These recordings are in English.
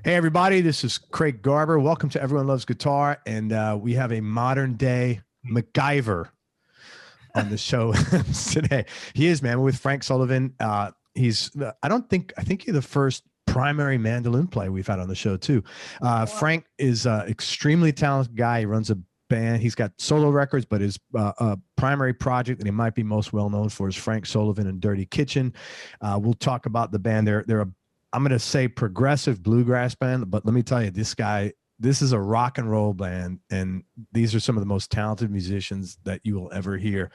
Hey, everybody, this is Craig Garber. Welcome to Everyone Loves Guitar. And we have a modern day MacGyver on the show today. He is, man, with Frank Solivan. I think you're the first primary mandolin player we've had on the show, too. Frank is an extremely talented guy. He runs a band. He's got solo records, but his primary project that he might be most well known for is Frank Solivan and Dirty Kitchen. We'll talk about the band. They're I'm going to say progressive bluegrass band, but let me tell you, this is a rock and roll band, and these are some of the most talented musicians that you will ever hear.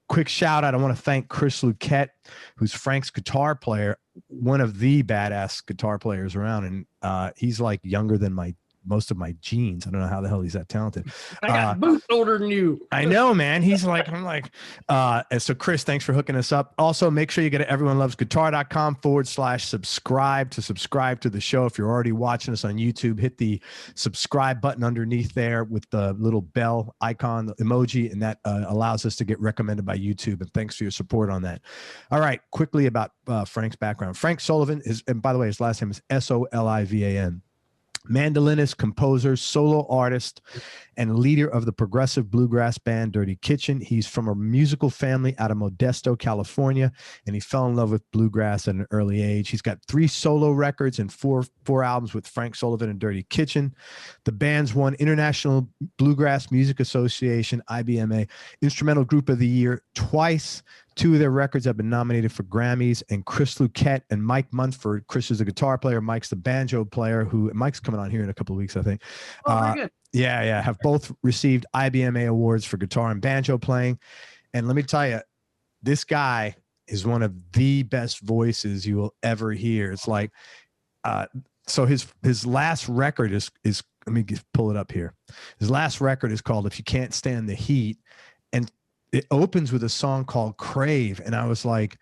Quick shout out. I want to thank Chris Luquette, who's Frank's guitar player, one of the badass guitar players around. And he's like younger than most of my genes. I don't know how the hell he's that talented. I got boots older than you. I know, man. And so Chris, thanks for hooking us up. Also, make sure you go to everyonelovesguitar.com/subscribe to subscribe to the show. If you're already watching us on YouTube, hit the subscribe button underneath there with the little bell icon, the emoji, and that allows us to get recommended by YouTube. And thanks for your support on that. All right, quickly about Frank's background. Frank Solivan and by the way, his last name is Solivan. Mandolinist, composer, solo artist, and leader of the progressive bluegrass band Dirty Kitchen. He's from a musical family out of Modesto, California, and he fell in love with bluegrass at an early age. He's got 3 solo records and four albums with Frank Solivan and Dirty Kitchen. The band's won International Bluegrass Music Association, IBMA, Instrumental Group of the Year twice. 2 of their records have been nominated for Grammys, and Chris Luquette and Mike Munford. Chris is a guitar player. Mike's the banjo player, Mike's coming on here in a couple of weeks, I think. Oh, very good. Yeah. Have both received IBMA awards for guitar and banjo playing. And let me tell you, this guy is one of the best voices you will ever hear. It's like, so his last record is let me pull it up here. His last record is called If You Can't Stand the Heat. And it opens with a song called Crave. And I was like,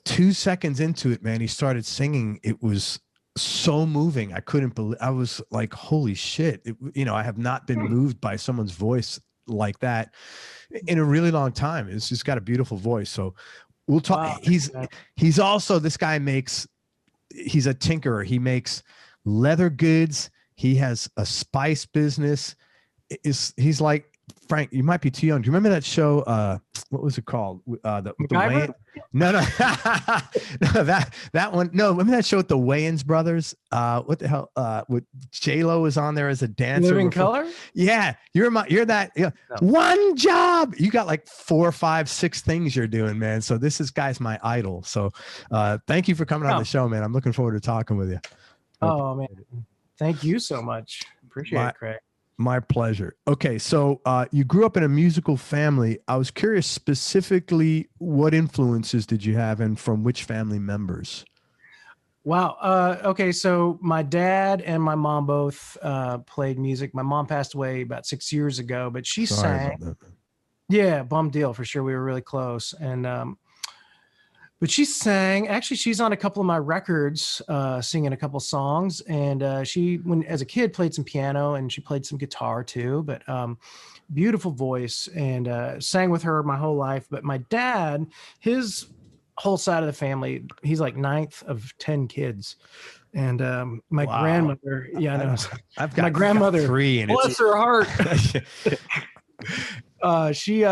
2 seconds into it, man, he started singing. It was so moving. I couldn't believe, I was like, holy shit. I have not been moved by someone's voice like that in a really long time. It's just got a beautiful voice. So we'll talk. Wow. He's also, this guy he's a tinkerer. He makes leather goods. He has a spice business. He's like, Frank, you might be too young. Do you remember that show? What was it called? The Wayans? No, no, that one. No, remember that show with the Wayans brothers? What the hell? With J-Lo was on there as a dancer. Living Color? Yeah, you're that. Yeah, no. One job. You got like 4, 5, 6 things you're doing, man. So guy's my idol. So thank you for coming on the show, man. I'm looking forward to talking with you. Oh man, thank you so much. Appreciate it, Craig. My pleasure. Okay, so you grew up in a musical family. I was curious specifically what influences did you have and from which family members? Wow. Okay, so my dad and my mom both played music. My mom passed away about 6 years ago, but she sang. Yeah, bum deal for sure. We were really close. And but she sang. Actually, she's on a couple of my records, singing a couple songs. And she, as a kid, played some piano and she played some guitar too. But beautiful voice, and sang with her my whole life. But my dad, his whole side of the family, he's like 9th of 10 kids. And my grandmother, I know. I've got my grandmother, 3, and bless her heart. She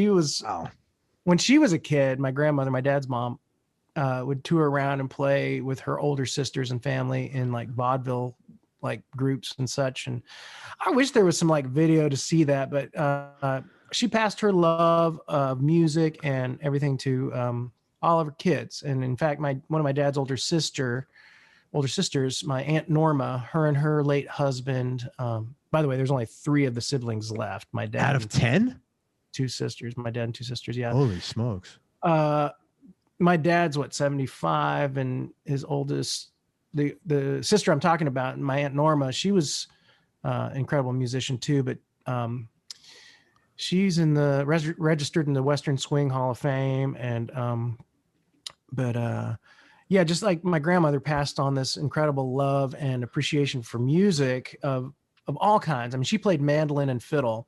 was. Wow. When she was a kid, my grandmother, my dad's mom, would tour around and play with her older sisters and family in like vaudeville like groups and such. And I wish there was some like video to see that, but she passed her love of music and everything to all of her kids. And in fact, one of my dad's older sisters, my Aunt Norma, her and her late husband. By the way, there's only 3 of the siblings left. My dad out of 10. 2 sisters, my dad and 2 sisters. Yeah. Holy smokes. My dad's 75, and his oldest, the sister I'm talking about, my Aunt Norma, she was an incredible musician too, but she's in the registered in the Western Swing Hall of Fame. And yeah, just like my grandmother passed on this incredible love and appreciation for music of all kinds. I mean, she played mandolin and fiddle,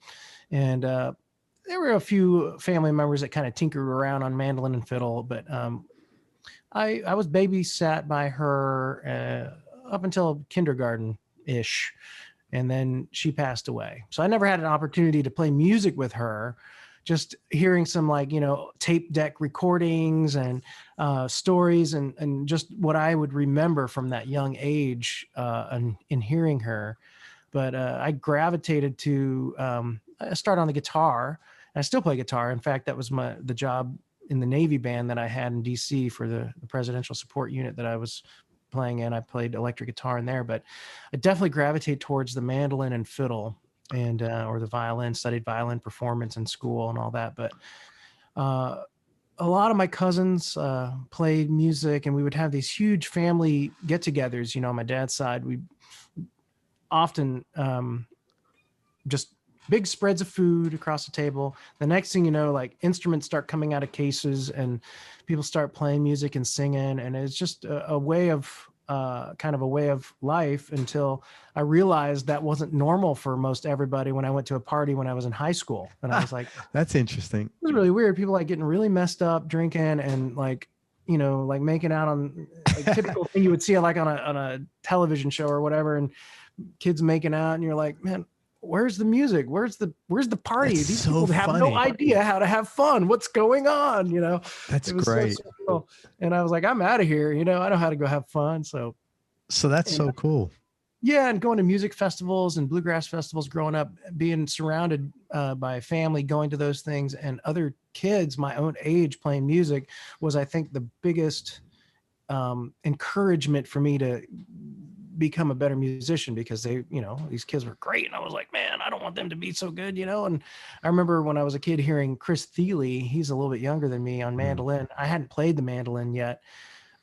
and there were a few family members that kind of tinkered around on mandolin and fiddle, but I was babysat by her up until kindergarten-ish. And then she passed away. So I never had an opportunity to play music with her. Just hearing some like, tape deck recordings and stories and just what I would remember from that young age and in hearing her. But I gravitated to, I started on the guitar. And I still play guitar. In fact, that was the job in the Navy band that I had in DC for the presidential support unit that I was playing in. I played electric guitar in there, but I definitely gravitate towards the mandolin and fiddle and or the violin. Studied violin performance in school and all that. But a lot of my cousins played music, and we would have these huge family get-togethers. On my dad's side, we often just big spreads of food across the table. The next thing you know, like instruments start coming out of cases and people start playing music and singing. And it's just a way of kind of a way of life until I realized that wasn't normal for most everybody when I went to a party when I was in high school. And I was like, that's interesting. It was really weird. People like getting really messed up, drinking and like, like making out on like typical thing you would see like on a television show or whatever. And kids making out and you're like, man, where's the music? Where's the party? That's These so people have funny. no idea how to have fun. What's going on? That's it was great. So cool. And I was like, I'm out of here. I know how to go have fun. So that's so cool. Yeah. And going to music festivals and bluegrass festivals growing up, being surrounded by family, going to those things and other kids my own age playing music was, I think, the biggest encouragement for me to become a better musician because they, these kids were great. And I was like, man, I don't want them to be so good, And I remember when I was a kid hearing Chris Thiele, he's a little bit younger than me on mandolin. I hadn't played the mandolin yet.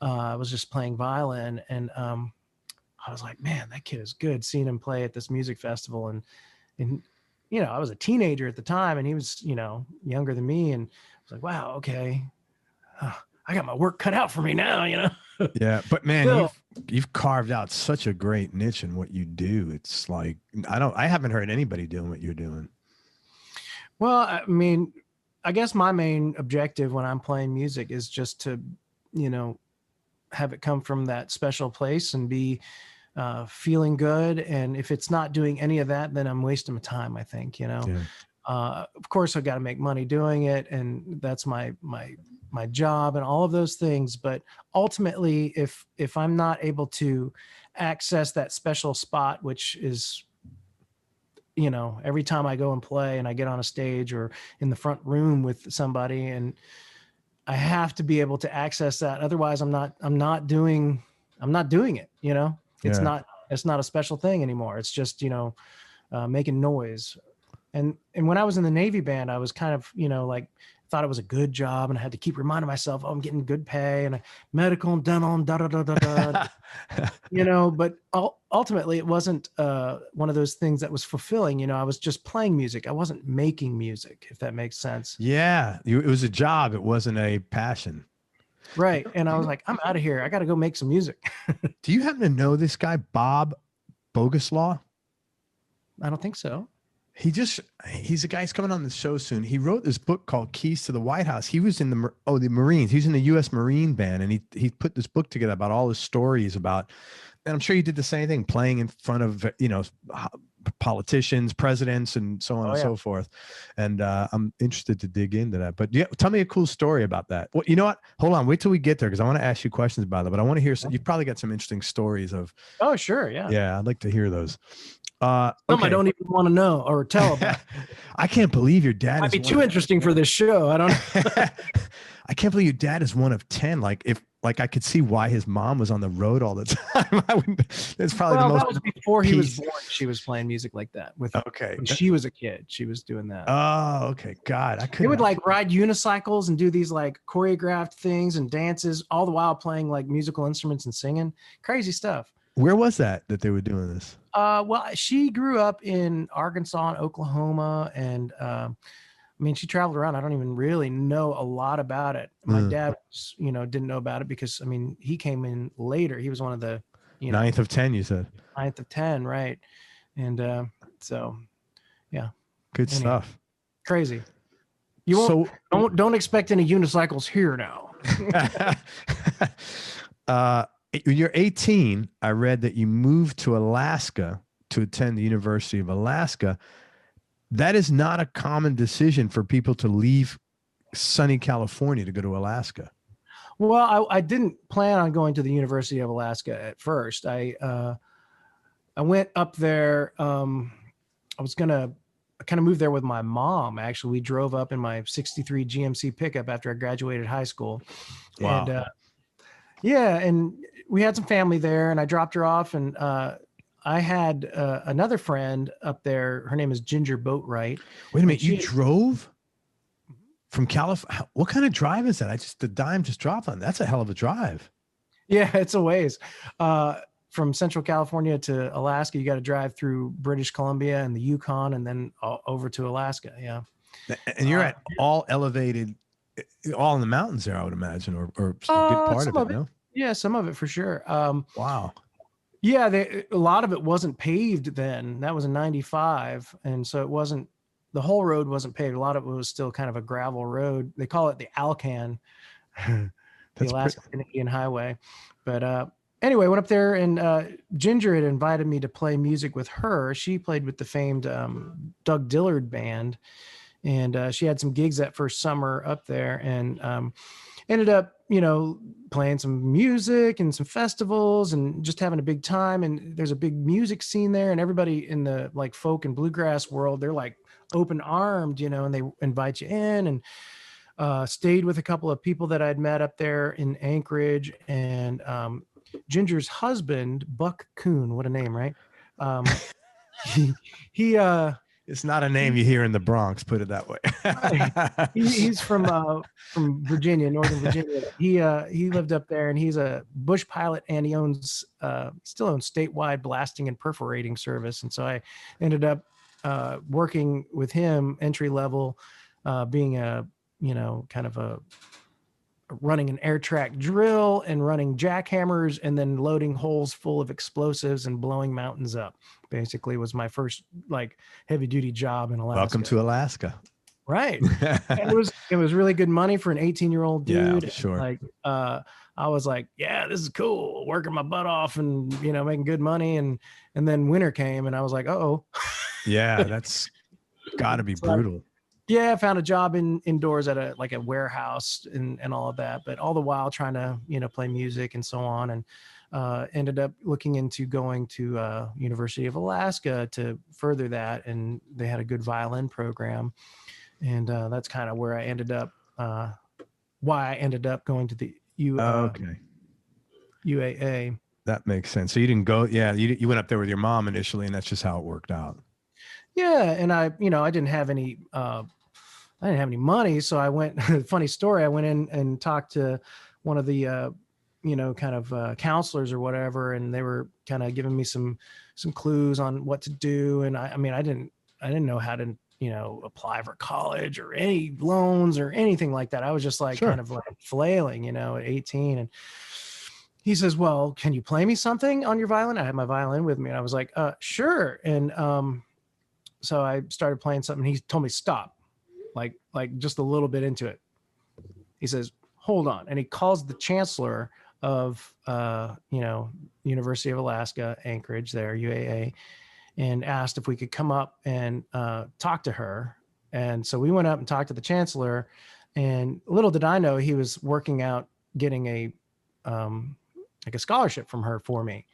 I was just playing violin. And I was like, man, that kid is good. Seeing him play at this music festival. And I was a teenager at the time and he was, younger than me. And I was like, wow, okay. I got my work cut out for me now, Yeah, but man, you've carved out such a great niche in what you do. It's like I haven't heard anybody doing what you're doing. Well, I mean, I guess my main objective when I'm playing music is just to, have it come from that special place and be feeling good. And if it's not doing any of that, then I'm wasting my time, I think, Yeah. Of course, I've got to make money doing it, and that's my job and all of those things. But ultimately, if I'm not able to access that special spot, which is, every time I go and play and I get on a stage or in the front room with somebody, and I have to be able to access that. Otherwise, I'm not doing it. It's not a special thing anymore. It's just, making noise. And when I was in the Navy band, I was kind of, thought it was a good job, and I had to keep reminding myself, I'm getting good pay and medical and dental and but ultimately it wasn't one of those things that was fulfilling. I was just playing music. I wasn't making music, if that makes sense. Yeah. It was a job. It wasn't a passion. Right. And I was like, I'm out of here. I got to go make some music. Do you happen to know this guy, Bob Boguslaw? I don't think so. He's a guy who's coming on the show soon. He wrote this book called Keys to the White House. He was in the Marines. He was in the U.S. Marine Band, and he put this book together about all his stories about, and I'm sure you did the same thing, playing in front of, politicians, presidents, and so on and so forth. And I'm interested to dig into that. But yeah, tell me a cool story about that. Well, you know what? Hold on. Wait till we get there, because I want to ask you questions about that. But I want to hear you've probably got some interesting stories of. Oh, sure. Yeah. Yeah, I'd like to hear those. Some I don't even want to know or tell about. I can't believe your dad might be too interesting for this show. I don't know. I can't believe your dad is one of 10. Like I could see why his mom was on the road all the time. It's probably the most. That was before he was born. She was playing music like that when she was a kid. She was doing that. Oh, okay. God, I couldn't. They would like ride unicycles and do these like choreographed things and dances, all the while playing like musical instruments and singing. Crazy stuff. Where was that they were doing this? Well, she grew up in Arkansas and Oklahoma, and she traveled around. I don't even really know a lot about it. My dad, didn't know about it because, he came in later. He was one of the, 9th of 10, you said. 9th of 10, right? And so, yeah. Good stuff. Crazy. You won't, don't expect any unicycles here now. when you're 18, I read that you moved to Alaska to attend the University of Alaska. That is not a common decision for people to leave sunny California to go to Alaska. Well, I didn't plan on going to the University of Alaska at first. I went up there. I was gonna kind of move there with my mom. Actually, we drove up in my '63 GMC pickup after I graduated high school. Wow. And yeah, and we had some family there, and I dropped her off. And I had another friend up there. Her name is Ginger Boatwright. Wait a minute, you drove from California? What kind of drive is that? The dime just dropped on. That's a hell of a drive. Yeah, it's a ways. From Central California to Alaska, you got to drive through British Columbia and the Yukon, and then over to Alaska. Yeah. And you're at all elevated, all in the mountains there, I would imagine, or a good part of it, no? Yeah, some of it for sure. Wow. Yeah, a lot of it wasn't paved then. That was in '95. And so the whole road wasn't paved. A lot of it was still kind of a gravel road. They call it the Alcan, the Alaska Canadian Highway. But anyway, went up there, and Ginger had invited me to play music with her. She played with the famed Doug Dillard band, and she had some gigs that first summer up there, and ended up, playing some music and some festivals and just having a big time. And there's a big music scene there, and everybody in the like folk and bluegrass world, they're like open armed, and they invite you in. And stayed with a couple of people that I'd met up there in Anchorage, and Ginger's husband, Buck Coon, what a name, right? He it's not a name you hear in the Bronx, put it that way. He's from Virginia, Northern Virginia. He lived up there, and he's a bush pilot, and he still owns Statewide Blasting and Perforating Service. And so I ended up working with him entry level, being kind of running an air track drill and running jackhammers, and then loading holes full of explosives and blowing mountains up. Basically was my first like heavy duty job in Alaska. Welcome to Alaska. Right. And it was really good money for an 18-year-old dude. Yeah, sure. Like, I was like, yeah, this is cool, working my butt off and, making good money. And then winter came, and I was like, oh, yeah, that's gotta be brutal. Yeah, I found a job indoors at a warehouse and all of that, but all the while trying to, play music and so on. And ended up looking into going to University of Alaska to further that. And they had a good violin program. And that's kind of where I ended up, why I ended up going to the UAA. That makes sense. So you didn't go, you went up there with your mom initially, and that's just how it worked out. Yeah. And I didn't have any money. So I went, funny story. I went in and talked to one of the, counselors or whatever. And they were kind of giving me some clues on what to do. And I didn't know how to, apply for college or any loans or anything like that. I was just like, sure, kind of like flailing, at 18. And he says, well, can you play me something on your violin? I had my violin with me, and I was like, sure. And, so I started playing something. He told me, stop, like just a little bit into it. He says, hold on. And he calls the chancellor of, University of Alaska, Anchorage there, UAA, and asked if we could come up and talk to her. And so we went up and talked to the chancellor, and little did I know he was working out getting a scholarship from her for me.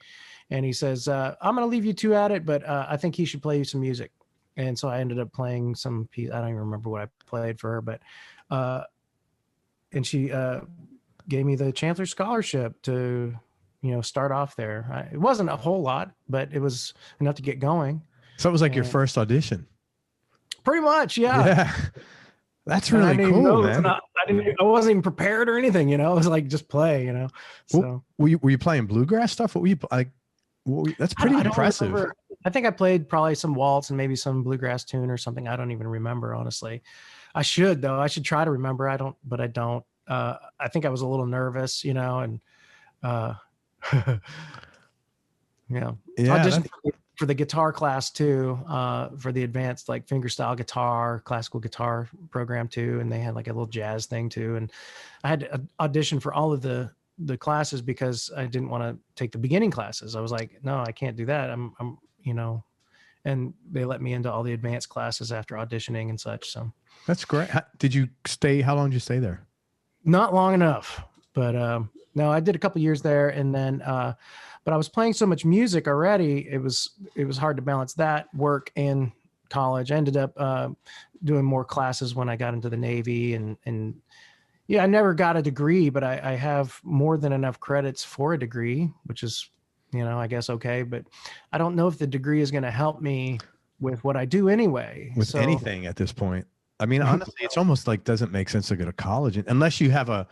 And he says, I'm going to leave you two at it, but I think he should play you some music. And so I ended up playing some piece. I don't even remember what I played for her, but and she gave me the Chancellor Scholarship to, start off there. It wasn't a whole lot, but it was enough to get going. So it was like your first audition. Pretty much, yeah. That's really cool, man. I wasn't even prepared or anything, It was like, just play, So were you playing bluegrass stuff? What were you like? That's pretty impressive. I think I played probably some waltz and maybe some bluegrass tune or something. I don't even remember, honestly. I should, though. I should try to remember. I don't. I think I was a little nervous, and auditioned for the guitar class too, for the advanced like fingerstyle guitar, classical guitar program too. And they had like a little jazz thing too. And I had to audition for all of the the classes because I didn't want to take the beginning classes. I was like, no, I can't do that. I'm, and they let me into all the advanced classes after auditioning and such. So that's great. How long did you stay there? Not long enough, but no, I did a couple years there, and then but I was playing so much music already. It was hard to balance that work and college. I ended up doing more classes when I got into the Navy, and yeah, I never got a degree, but I have more than enough credits for a degree, which is, I guess okay. But I don't know if the degree is going to help me with what I do anyway. With anything at this point. I mean, honestly, it's almost like doesn't make sense to go to college unless you have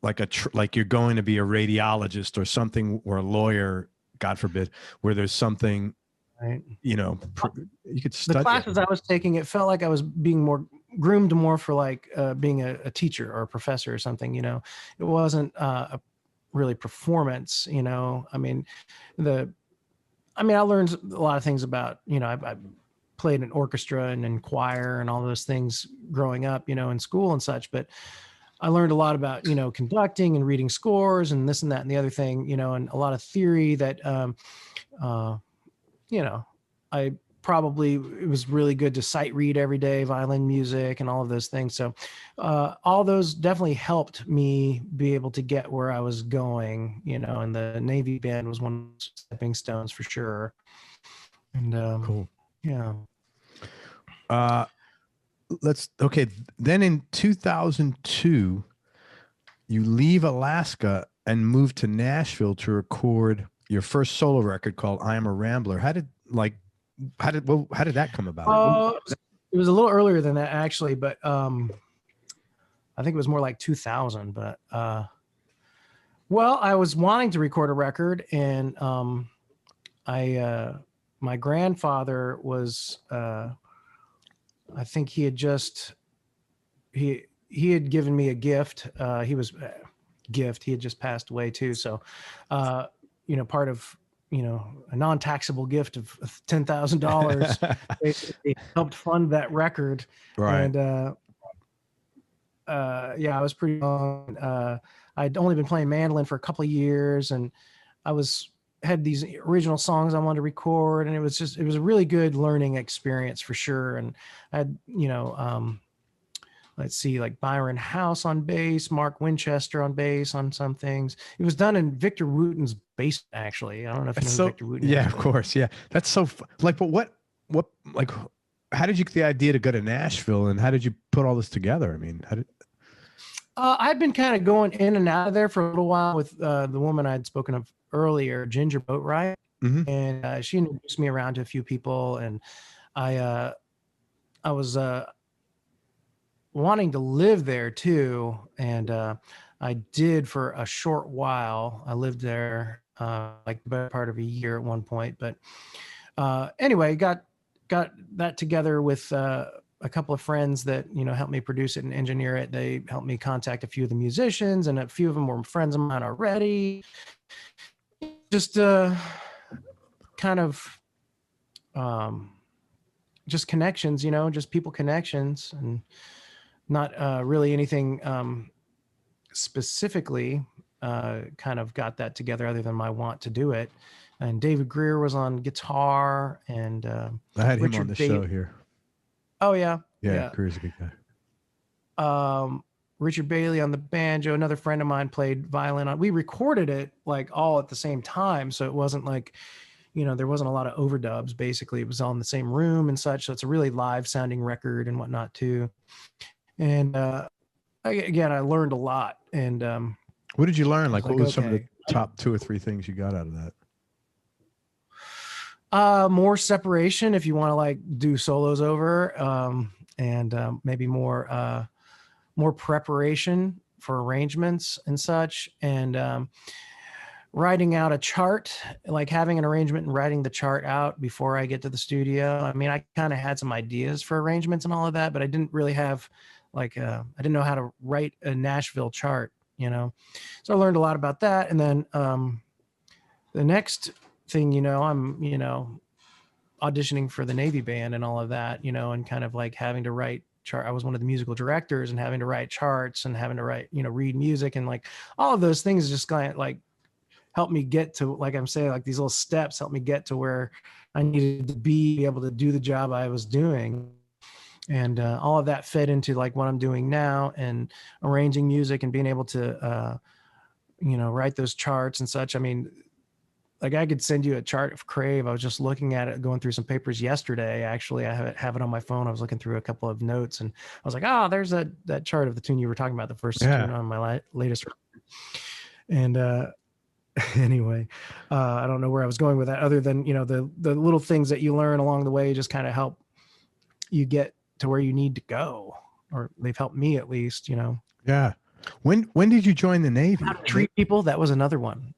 like you're going to be a radiologist or something, or a lawyer, God forbid, where there's something, right. You could study. The classes I was taking, it felt like I was being groomed more for like being a teacher or a professor or something. It wasn't a really performance. I mean, I learned a lot of things about, I played in orchestra and in choir and all those things growing up, in school and such. But I learned a lot about, conducting and reading scores and this and that and the other thing, and a lot of theory that, it was really good to sight read every day, violin music and all of those things. So all those definitely helped me be able to get where I was going, and the Navy band was one of the stepping stones for sure. And cool. Yeah. Then in 2002, you leave Alaska and move to Nashville to record your first solo record called I Am a Rambler. How did that come about? It was a little earlier than that actually, but I think it was more like 2000, but well, I was wanting to record a record, and my grandfather was I think he had given me a gift. He had just passed away too. So, part of, a non-taxable gift of $10,000 basically helped fund that record. Right. And, I was pretty young. I'd only been playing mandolin for a couple of years, and I had these original songs I wanted to record, and it was a really good learning experience for sure. And I had, let's see, like Byron House on bass, Mark Winchester on bass on some things. It was done in Victor Wooten's bass, actually. I don't know if you know Victor Wooten. Yeah, of course. Yeah. That's so but how did you get the idea to go to Nashville, and how did you put all this together? I mean, I'd been kind of going in and out of there for a little while with the woman I'd spoken of earlier, Ginger Boatwright. Mm-hmm. And she introduced me around to a few people, and I was wanting to live there too, and I did for a short while. I lived there like the better part of a year at one point, but anyway, got that together with a couple of friends that helped me produce it and engineer it. They helped me contact a few of the musicians, and a few of them were friends of mine already. Just kind of just connections, just people connections, and not really anything specifically. Kind of got that together other than my want to do it. And David Greer was on guitar, and I had him on the show here. Oh yeah. Yeah. Greer's a good guy. Richard Bailey on the banjo. Another friend of mine played violin on. We recorded it like all at the same time, so it wasn't like, there wasn't a lot of overdubs. Basically, it was all in the same room and such. So it's a really live sounding record and whatnot too. And I learned a lot. And what did you learn? What was some of the top 2 or 3 things you got out of that? More separation if you want to do solos over, and maybe more preparation for arrangements and such, and writing out a chart, like having an arrangement and writing the chart out before I get to the studio. I mean, I kind of had some ideas for arrangements and all of that, but I didn't really have I didn't know how to write a Nashville chart, so I learned a lot about that. And then the next thing, I'm auditioning for the Navy band and all of that, and kind of having to write chart. I was one of the musical directors and having to write charts and having to write, read music, and like all of those things just kind of like helped me get to, like I'm saying, like these little steps helped me get to where I needed to be able to do the job I was doing. And all of that fed into like what I'm doing now, and arranging music and being able to, write those charts and such. I mean, like I could send you a chart of Crave. I was just looking at it, going through some papers yesterday. Actually, I have it on my phone. I was looking through a couple of notes, and I was like, oh, there's that chart of the tune you were talking about, the first tune on my latest. And anyway, I don't know where I was going with that, other than, the little things that you learn along the way just kind of help you get to where you need to go, or they've helped me at least, Yeah. When did you join the Navy? How to treat people. That was another one.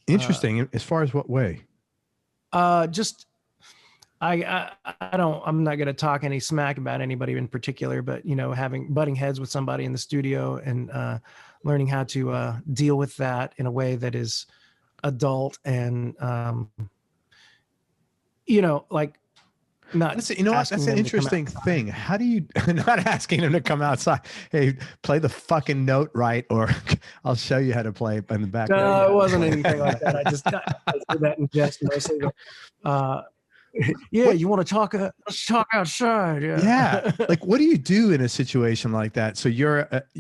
Interesting. As far as what way? Just, I'm not going to talk any smack about anybody in particular, but, butting heads with somebody in the studio and learning how to deal with that in a way that is adult and, like, That's an interesting thing. How do you not asking him to come outside? Hey, play the fucking note right, or I'll show you how to play in the back. No, it wasn't anything like that. I did that in jest mostly. Yeah, you want to talk outside? Yeah. Like, what do you do in a situation like that? So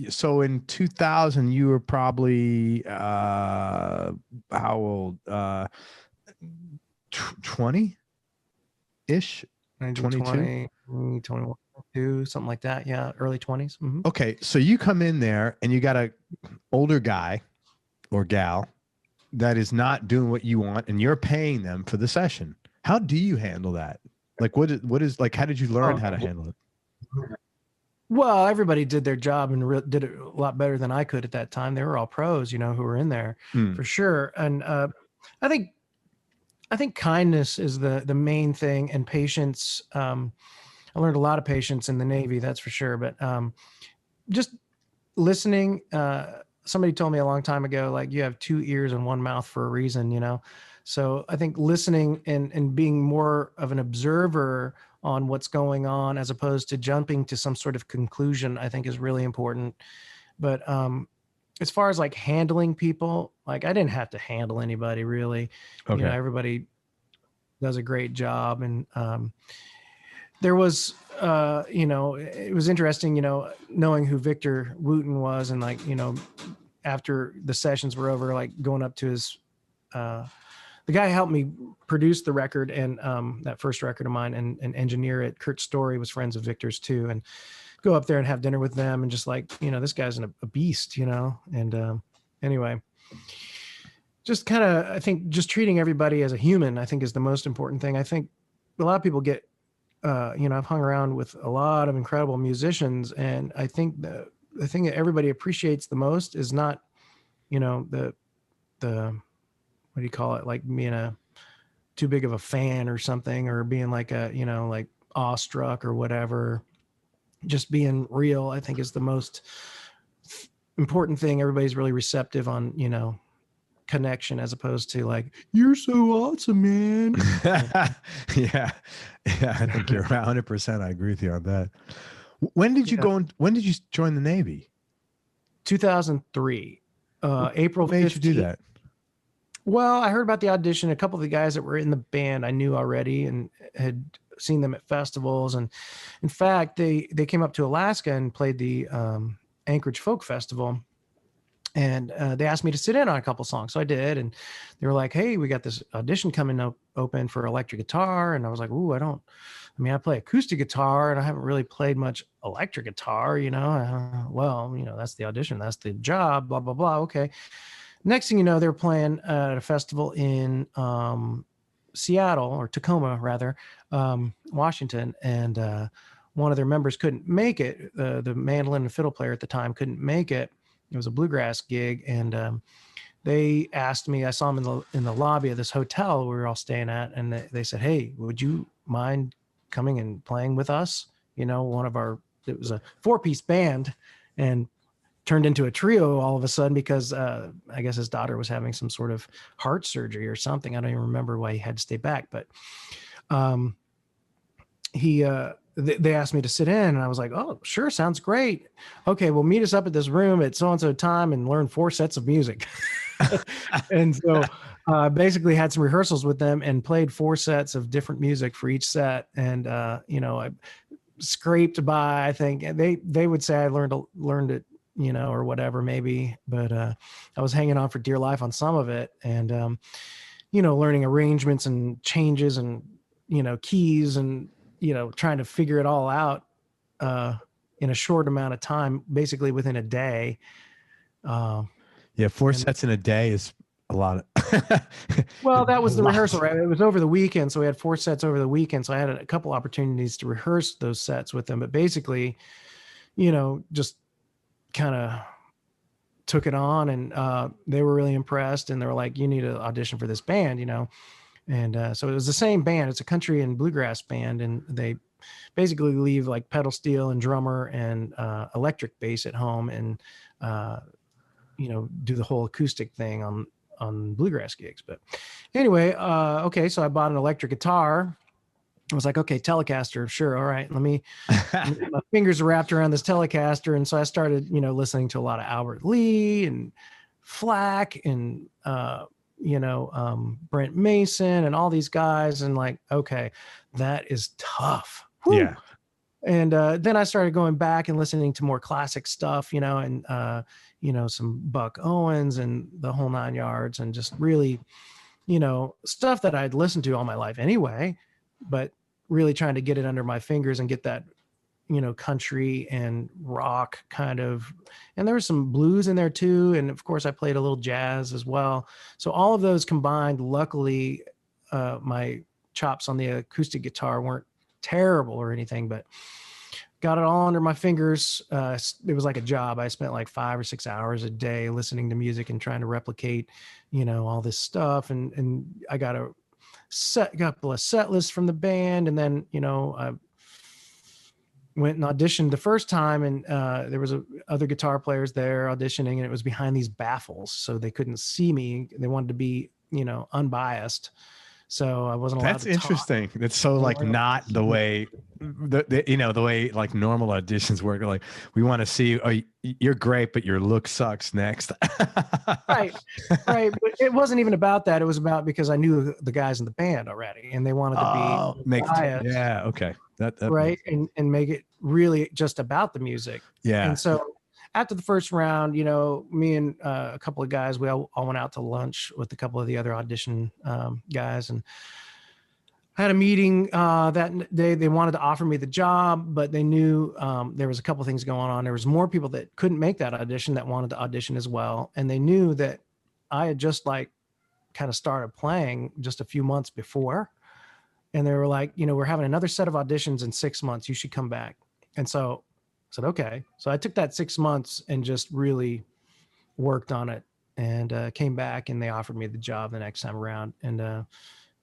so in 2000, you were probably how old? 20-ish. 22, 21, 22, something like that. Yeah, early 20s. Mm-hmm. Okay, so you come in there and you got a older guy or gal that is not doing what you want, and you're paying them for the session. How do you handle that? Like, what is like? How did you learn how to handle it? Well, everybody did their job and did it a lot better than I could at that time. They were all pros, who were in there for sure. And I think kindness is the main thing, and patience. I learned a lot of patience in the Navy, that's for sure. But just listening. Somebody told me a long time ago, like, you have two ears and one mouth for a reason, So I think listening and being more of an observer on what's going on, as opposed to jumping to some sort of conclusion, I think is really important. But as far as like handling people, like I didn't have to handle anybody really. Okay. Everybody does a great job. And there was, it was interesting, knowing who Victor Wooten was, and like, after the sessions were over, like going up to his, the guy who helped me produce the record and that first record of mine and engineer it, Kurt Story, was friends of Victor's too. And go up there and have dinner with them, and just like, this guy's a beast, and anyway, just kind of, I think just treating everybody as a human, I think, is the most important thing. I think a lot of people get, I've hung around with a lot of incredible musicians, and I think the thing that everybody appreciates the most is not, the what do you call it? Like being too big of a fan or something, or being like like awestruck or whatever. Just being real, I think, is the most important thing. Everybody's really receptive on, connection, as opposed to like, you're so awesome, man. Yeah. I think you're 100%. I agree with you on that. When did you when did you join the Navy? 2003, April 15th. What made you do that? Well, I heard about the audition. A couple of the guys that were in the band I knew already and had seen them at festivals. And in fact, they came up to Alaska and played the Anchorage Folk Festival. And they asked me to sit in on a couple songs. So I did. And they were like, hey, we got this audition coming up open for electric guitar. And I was like, ooh, I play acoustic guitar, and I haven't really played much electric guitar, well, that's the audition. That's the job, blah, blah, blah. Okay. Next thing you know, they're playing at a festival in Seattle, or Tacoma rather, Washington. And one of their members couldn't make it. The mandolin and fiddle player at the time couldn't make it. It was a bluegrass gig, and they asked me. I saw them in the lobby of this hotel we were all staying at, and they said, "Hey, would you mind coming and playing with us?" It was a 4-piece band, and turned into a trio all of a sudden because I guess his daughter was having some sort of heart surgery or something. I don't even remember why he had to stay back, but they asked me to sit in, and I was like, oh, sure. Sounds great. Okay. Well, meet us up at this room at so-and-so time and learn 4 sets of music. And so basically had some rehearsals with them and played 4 sets of different music for each set. And, I scraped by, I think they would say I learned it, or whatever, maybe, but I was hanging on for dear life on some of it. And, learning arrangements and changes and, keys and, trying to figure it all out in a short amount of time, basically within a day. 4 sets in a day is a lot. Well, that was the rehearsal, right? It was over the weekend. So we had 4 sets over the weekend. So I had a couple opportunities to rehearse those sets with them, but basically, just kind of took it on, and they were really impressed, and they were like, you need to audition for this band, And so it was the same band. It's a country and bluegrass band, and they basically leave like pedal steel and drummer and electric bass at home, and do the whole acoustic thing on bluegrass gigs. But anyway, okay, so I bought an electric guitar. I was like, okay, Telecaster, sure, all right. My fingers are wrapped around this Telecaster, and so I started, listening to a lot of Albert Lee and Flack and Brent Mason and all these guys, and like, okay, that is tough. Whew. Yeah. And then I started going back and listening to more classic stuff, and some Buck Owens and the whole 9 yards, and just really, stuff that I'd listened to all my life anyway, but really trying to get it under my fingers and get that, country and rock kind of, and there was some blues in there too. And of course I played a little jazz as well. So all of those combined, luckily, my chops on the acoustic guitar weren't terrible or anything, but got it all under my fingers. It was like a job. I spent like 5 or 6 hours a day listening to music and trying to replicate, all this stuff. And I got a couple of set lists from the band. And then, I went and auditioned the first time, and there was other guitar players there auditioning, and it was behind these baffles, so they couldn't see me. They wanted to be, unbiased. So I wasn't allowed to talk. That's interesting. That's so like not the way the way like normal auditions work. Like, we want to see, oh, you're great, but your look sucks next. Right. But it wasn't even about that. It was about because I knew the guys in the band already, and they wanted to be biased. Yeah. Okay. That right. And make it really just about the music. Yeah. And so after the first round, me and a couple of guys, we all went out to lunch with a couple of the other audition guys, and I had a meeting that day. They wanted to offer me the job, but they knew there was a couple of things going on. There was more people that couldn't make that audition that wanted to audition as well. And they knew that I had just like kind of started playing just a few months before. And they were like, we're having another set of auditions in 6 months. You should come back. And so I said, okay. So I took that 6 months and just really worked on it, and came back, and they offered me the job the next time around. And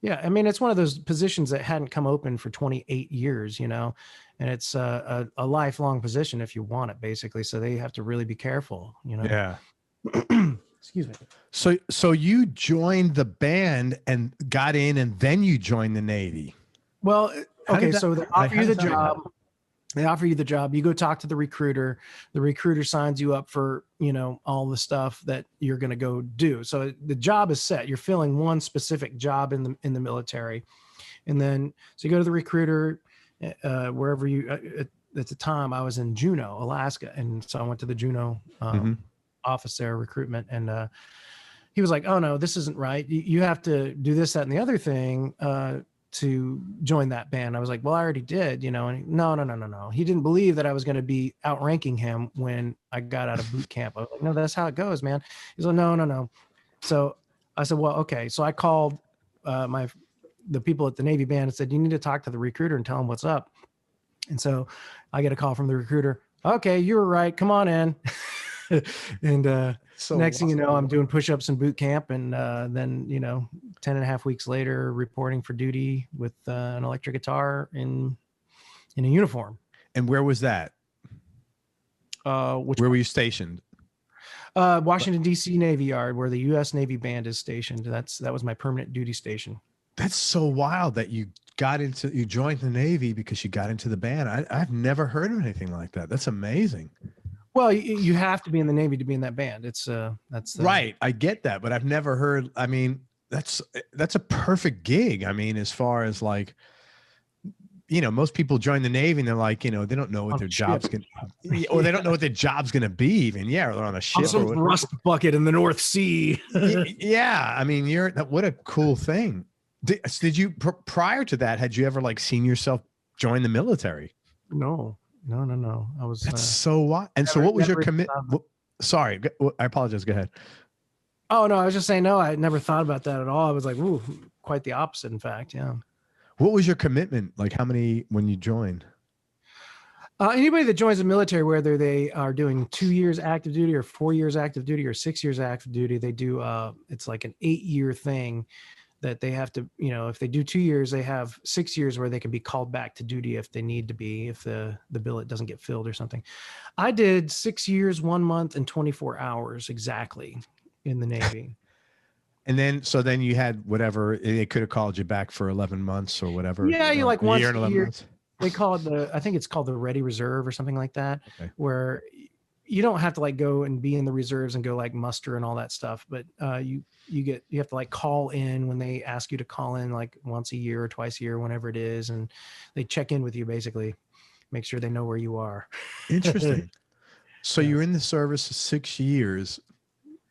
yeah, I mean, it's one of those positions that hadn't come open for 28 years, and it's a lifelong position if you want it, basically. So they have to really be careful, Yeah. Excuse me. So you joined the band and got in, and then you joined the Navy. Well, okay. So they offer you the job. They offer you the job. You go talk to the recruiter. The recruiter signs you up for, all the stuff that you're going to go do. So the job is set. You're filling one specific job in the military. And then, so you go to the recruiter, wherever you, at the time I was in Juneau, Alaska. And so I went to the Juneau office there, recruitment. And he was like, oh no, this isn't right. You have to do this, that, and the other thing to join that band. I was like, well, I already did, and he, no. He didn't believe that I was going to be outranking him when I got out of boot camp. I was like, no, that's how it goes, man. He's like, no. So I said, well, okay. So I called the people at the Navy band and said, you need to talk to the recruiter and tell him what's up. And so I get a call from the recruiter. Okay, you were right. Come on in. And so next thing you know, I'm doing push-ups in boot camp, and then 10 and a half weeks later, reporting for duty with an electric guitar in a uniform. And where was that? Where were you stationed? Washington D.C. Navy Yard, where the U.S. Navy Band is stationed. That was my permanent duty station. That's so wild that you you joined the Navy because you got into the band. I've never heard of anything like that. That's amazing. Well, you have to be in the Navy to be in that band. It's that's right. I get that, but I've never heard. I mean, that's a perfect gig. I mean, as far as like, you know, most people join the Navy and they're like, you know, they don't know what their job's going to, or they don't know what their job's going to be even. Yeah. Or they're on a ship. On some rust bucket in the North Sea. Yeah. I mean, what a cool thing. Did you, prior to that, had you ever like seen yourself join the military? No. I was. That's so wild. And so what was your commitment? Sorry, I apologize. Go ahead. Oh, no, I was just saying, no, I never thought about that at all. I was like, ooh, quite the opposite, in fact. Yeah. What was your commitment? Like how many when you joined? Anybody that joins the military, whether they are doing 2 years active duty or 4 years active duty or 6 years active duty, they do, it's like an 8-year thing that they have to, you know, if they do 2 years, they have 6 years where they can be called back to duty if they need to be, if the billet doesn't get filled or something. I did 6 years, 1 month, and 24 hours exactly in the Navy. And then, so then you had whatever, they could have called you back for 11 months or whatever. Yeah, you like once a year. Months. They call it I think it's called the Ready Reserve or something like that, where you don't have to like go and be in the reserves and go like muster and all that stuff, but you have to like call in when they ask you to call in like once a year or twice a year, whenever it is, and they check in with you, basically make sure they know where you are. Interesting. So you're in the service 6 years,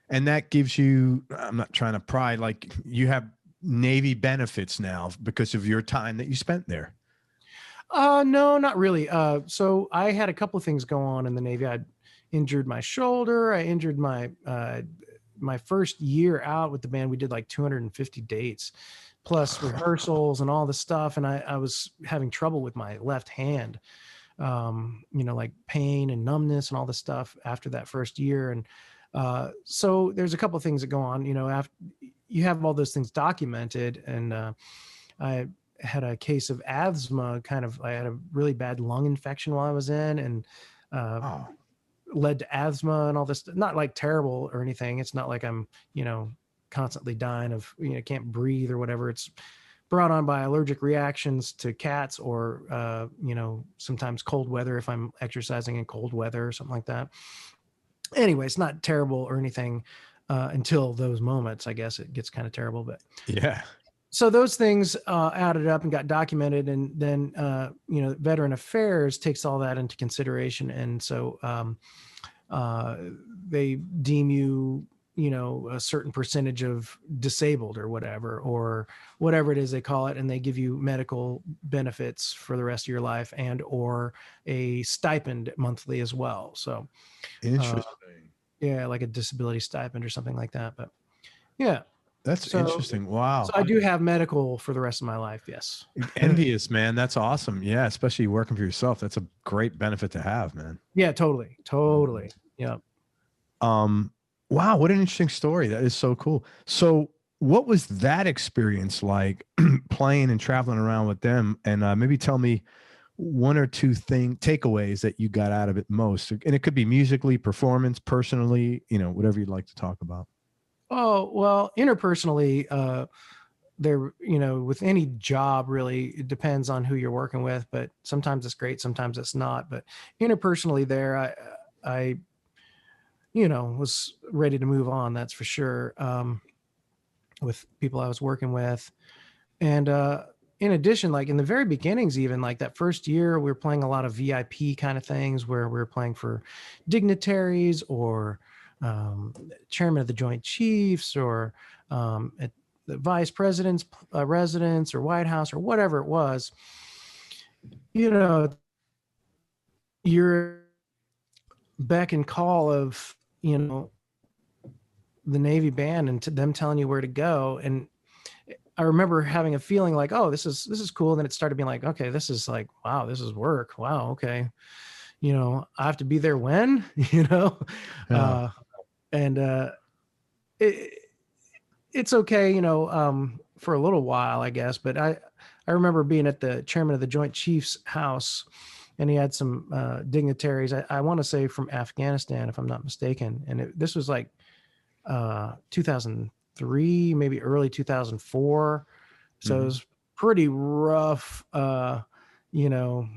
and that gives you, I'm not trying to pry, like you have Navy benefits now because of your time that you spent there. No, not really. So I had a couple of things go on in the Navy. I injured my shoulder. I injured my first year out with the band. We did like 250 dates plus rehearsals and all this stuff. And I was having trouble with my left hand, you know, like pain and numbness and all this stuff after that first year. And so there's a couple of things that go on, you know, after you have all those things documented. And I had a case of asthma, I had a really bad lung infection while I was in, and led to asthma and all this, not like terrible or anything. It's not like I'm, you know, constantly dying of, you know, can't breathe or whatever. It's brought on by allergic reactions to cats or, you know, sometimes cold weather if I'm exercising in cold weather or something like that. Anyway, it's not terrible or anything until those moments. I guess it gets kind of terrible, but yeah. So those things added up and got documented, and then you know, Veteran Affairs takes all that into consideration, and so they deem you, you know, a certain percentage of disabled or whatever it is they call it, and they give you medical benefits for the rest of your life and or a stipend monthly as well. So interesting. Yeah, like a disability stipend or something like that. But yeah. That's interesting. Wow. So I do have medical for the rest of my life. Yes. Envious, man. That's awesome. Yeah. Especially working for yourself. That's a great benefit to have, man. Yeah, totally. Yeah. Wow. What an interesting story. That is so cool. So what was that experience like playing and traveling around with them? And maybe tell me one or two takeaways that you got out of it most. And it could be musically, performance, personally, you know, whatever you'd like to talk about. Oh, well, interpersonally, there, you know, with any job, really, it depends on who you're working with, but sometimes it's great, sometimes it's not. But interpersonally there, I you know, was ready to move on. That's for sure. With people I was working with. And, in addition, like in the very beginnings, even like that first year, we were playing a lot of VIP kind of things where we were playing for dignitaries or chairman of the Joint Chiefs or at the vice president's residence or White House or whatever it was. You know, you're beck and call of, you know, the Navy band and to them telling you where to go. And I remember having a feeling like, oh, this is cool. And then it started being like, okay, this is like, wow, this is work. Wow. Okay. You know, I have to be there when, you know, it's okay, you know, for a little while, I guess. But I remember being at the chairman of the Joint Chiefs house, and he had some dignitaries, I want to say from Afghanistan, if I'm not mistaken. And this was like 2003, maybe early 2004. So it was pretty rough, you know,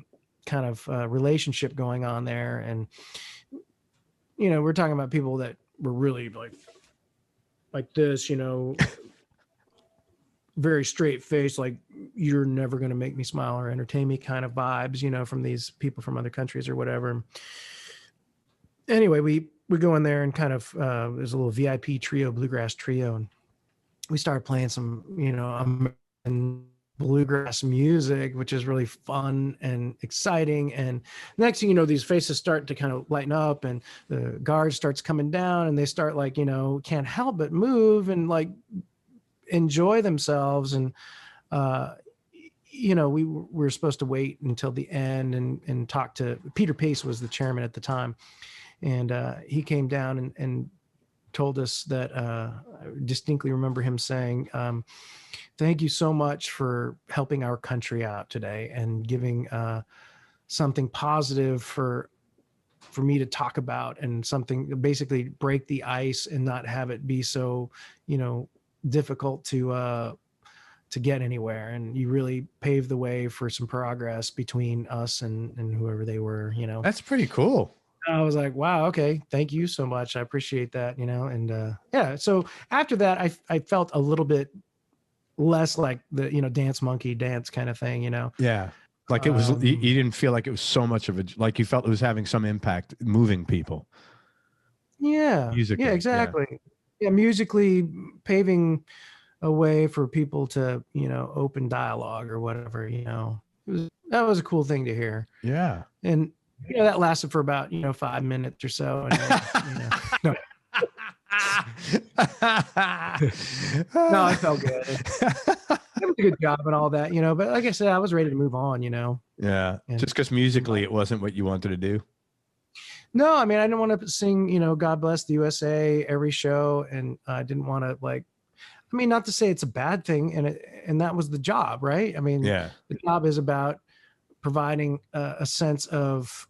kind of relationship going on there. And, you know, we're talking about people that were really like this, you know, very straight face, like you're never going to make me smile or entertain me kind of vibes, you know, from these people from other countries or whatever. Anyway, we go in there and kind of, there's a little VIP trio, bluegrass trio. And we started playing some, you know, American bluegrass music, which is really fun and exciting. And next thing you know, these faces start to kind of lighten up and the guard starts coming down and they start like, you know, can't help but move and like enjoy themselves. And you know, we were supposed to wait until the end and talk to Peter Pace was the chairman at the time, and he came down and told us that I distinctly remember him saying, thank you so much for helping our country out today and giving something positive for me to talk about, and something basically break the ice and not have it be so, you know, difficult to get anywhere. And you really paved the way for some progress between us and whoever they were, you know. That's pretty cool. I was like, wow, okay, thank you so much. I appreciate that, you know. And yeah, so after that, I felt a little bit less like the, you know, dance monkey dance kind of thing, you know. Yeah. Like it was, you didn't feel like it was so much of a, like you felt it was having some impact, moving people. Yeah. Musically, yeah, exactly. Yeah, musically paving a way for people to, you know, open dialogue or whatever, you know. That was a cool thing to hear. Yeah. And, you know, that lasted for about, you know, 5 minutes or so. And then, you know, no. No, I felt good. It was a good job and all that, you know, but like I said, I was ready to move on, you know. Yeah. And just because musically it wasn't what you wanted to do. No, I mean, I didn't want to sing, you know, God Bless the USA every show. And I didn't want to, like, I mean, not to say it's a bad thing. And that was the job, right? I mean, yeah, the job is about providing a sense of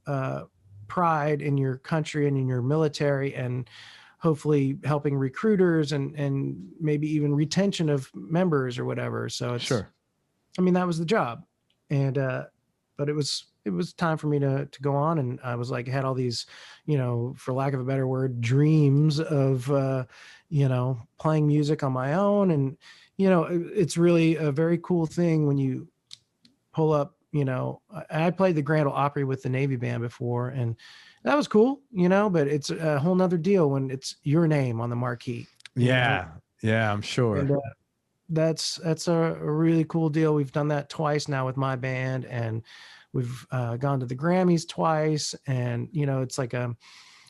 pride in your country and in your military, and hopefully helping recruiters and maybe even retention of members or whatever. So it's, sure. I mean, that was the job. And, but it was time for me to go on. And I was like, had all these, you know, for lack of a better word, dreams of, you know, playing music on my own. And, you know, it's really a very cool thing when you pull up, you know, I played the Grand Ole Opry with the Navy band before, and that was cool, you know, but it's a whole nother deal when it's your name on the marquee. Yeah. Know? Yeah, I'm sure. And, that's a really cool deal. We've done that twice now with my band, and we've gone to the Grammys twice. And, you know, it's like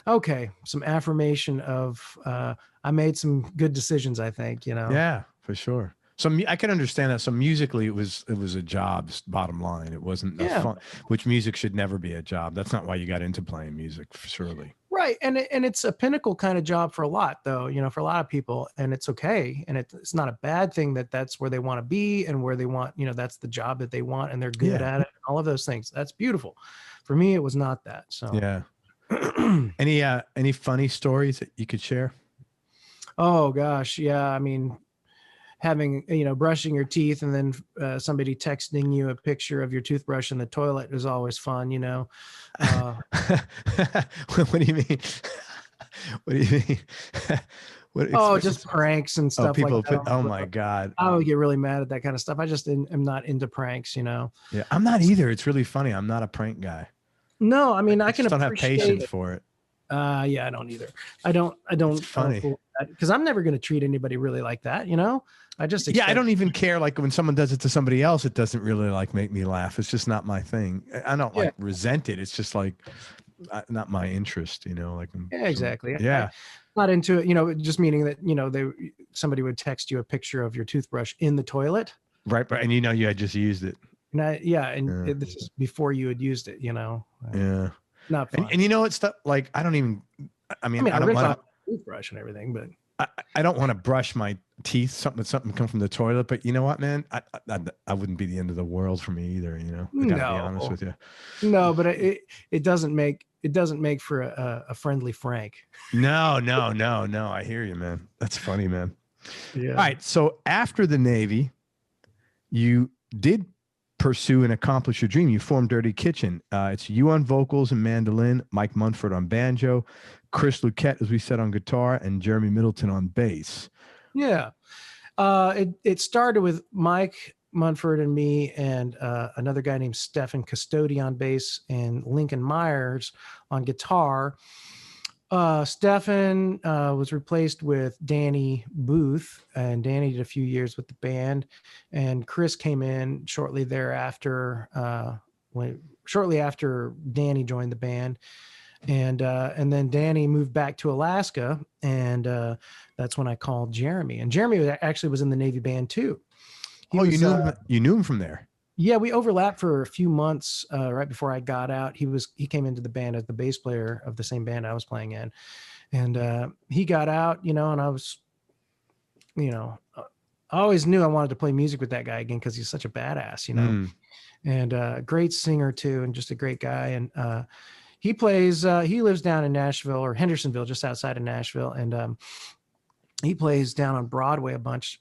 okay, some affirmation of I made some good decisions, I think, you know. Yeah, for sure. So I can understand that. So musically, it was a job. Bottom line, it wasn't a fun. Which music should never be a job. That's not why you got into playing music, surely. Right, and it's a pinnacle kind of job for a lot, though. You know, for a lot of people, and it's okay, and it's not a bad thing that that's where they want to be and where they want. You know, that's the job that they want, and they're good at it. All of those things. That's beautiful. For me, it was not that. So yeah. Any funny stories that you could share? Oh gosh, yeah. I mean, having, you know, brushing your teeth and then somebody texting you a picture of your toothbrush in the toilet is always fun, you know. What do you mean? What do you mean? Just pranks and stuff. People like that. Oh my God. I would get really mad at that kind of stuff. I just am not into pranks, you know. Yeah, I'm not either. It's really funny. I'm not a prank guy. No, I mean, I can don't have patience for it. Yeah, I don't either. I don't. It's funny because I'm never going to treat anybody really like that, you know. I just I don't even care. Like when someone does it to somebody else, it doesn't really like make me laugh. It's just not my thing. I don't like resent it. It's just like not my interest, you know. Like exactly. Yeah, not into it. You know, just meaning that, you know, somebody would text you a picture of your toothbrush in the toilet, right? But and you know you had just used it. And this is before you had used it, you know. Yeah, not fun. And you know it's stuff like I don't even. I mean I don't want toothbrush and everything, but I don't want to brush my teeth. Something come from the toilet, but you know what, man? I wouldn't be the end of the world for me either. You know, I gotta be honest with you. No, but it doesn't make for a friendly Frank. No. I hear you, man. That's funny, man. Yeah. All right. So after the Navy, you did pursue and accomplish your dream. You formed Dirty Kitchen. It's you on vocals and mandolin, Mike Munford on banjo, Chris Luquette, as we said, on guitar, and Jeremy Middleton on bass. Yeah. It started with Mike Munford and me and another guy named Stefan Custodi on bass and Lincoln Myers on guitar. Stefan was replaced with Danny Booth, and Danny did a few years with the band, and Chris came in shortly thereafter, shortly after Danny joined the band. And then Danny moved back to Alaska, and that's when I called Jeremy. And Jeremy actually was in the Navy band too. You knew him from there? Yeah, we overlapped for a few months right before I got out. He came into the band as the bass player of the same band I was playing in, and he got out, and I was, I always knew I wanted to play music with that guy again because he's such a badass, and a great singer too, and just a great guy. And he lives down in Nashville or Hendersonville, just outside of Nashville, and he plays down on Broadway a bunch,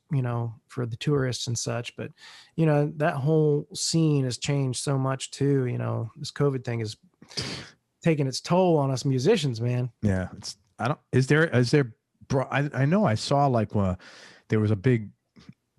for the tourists and such. But, that whole scene has changed so much too. This COVID thing is taking its toll on us musicians, man. Yeah. I know I saw like there was a big,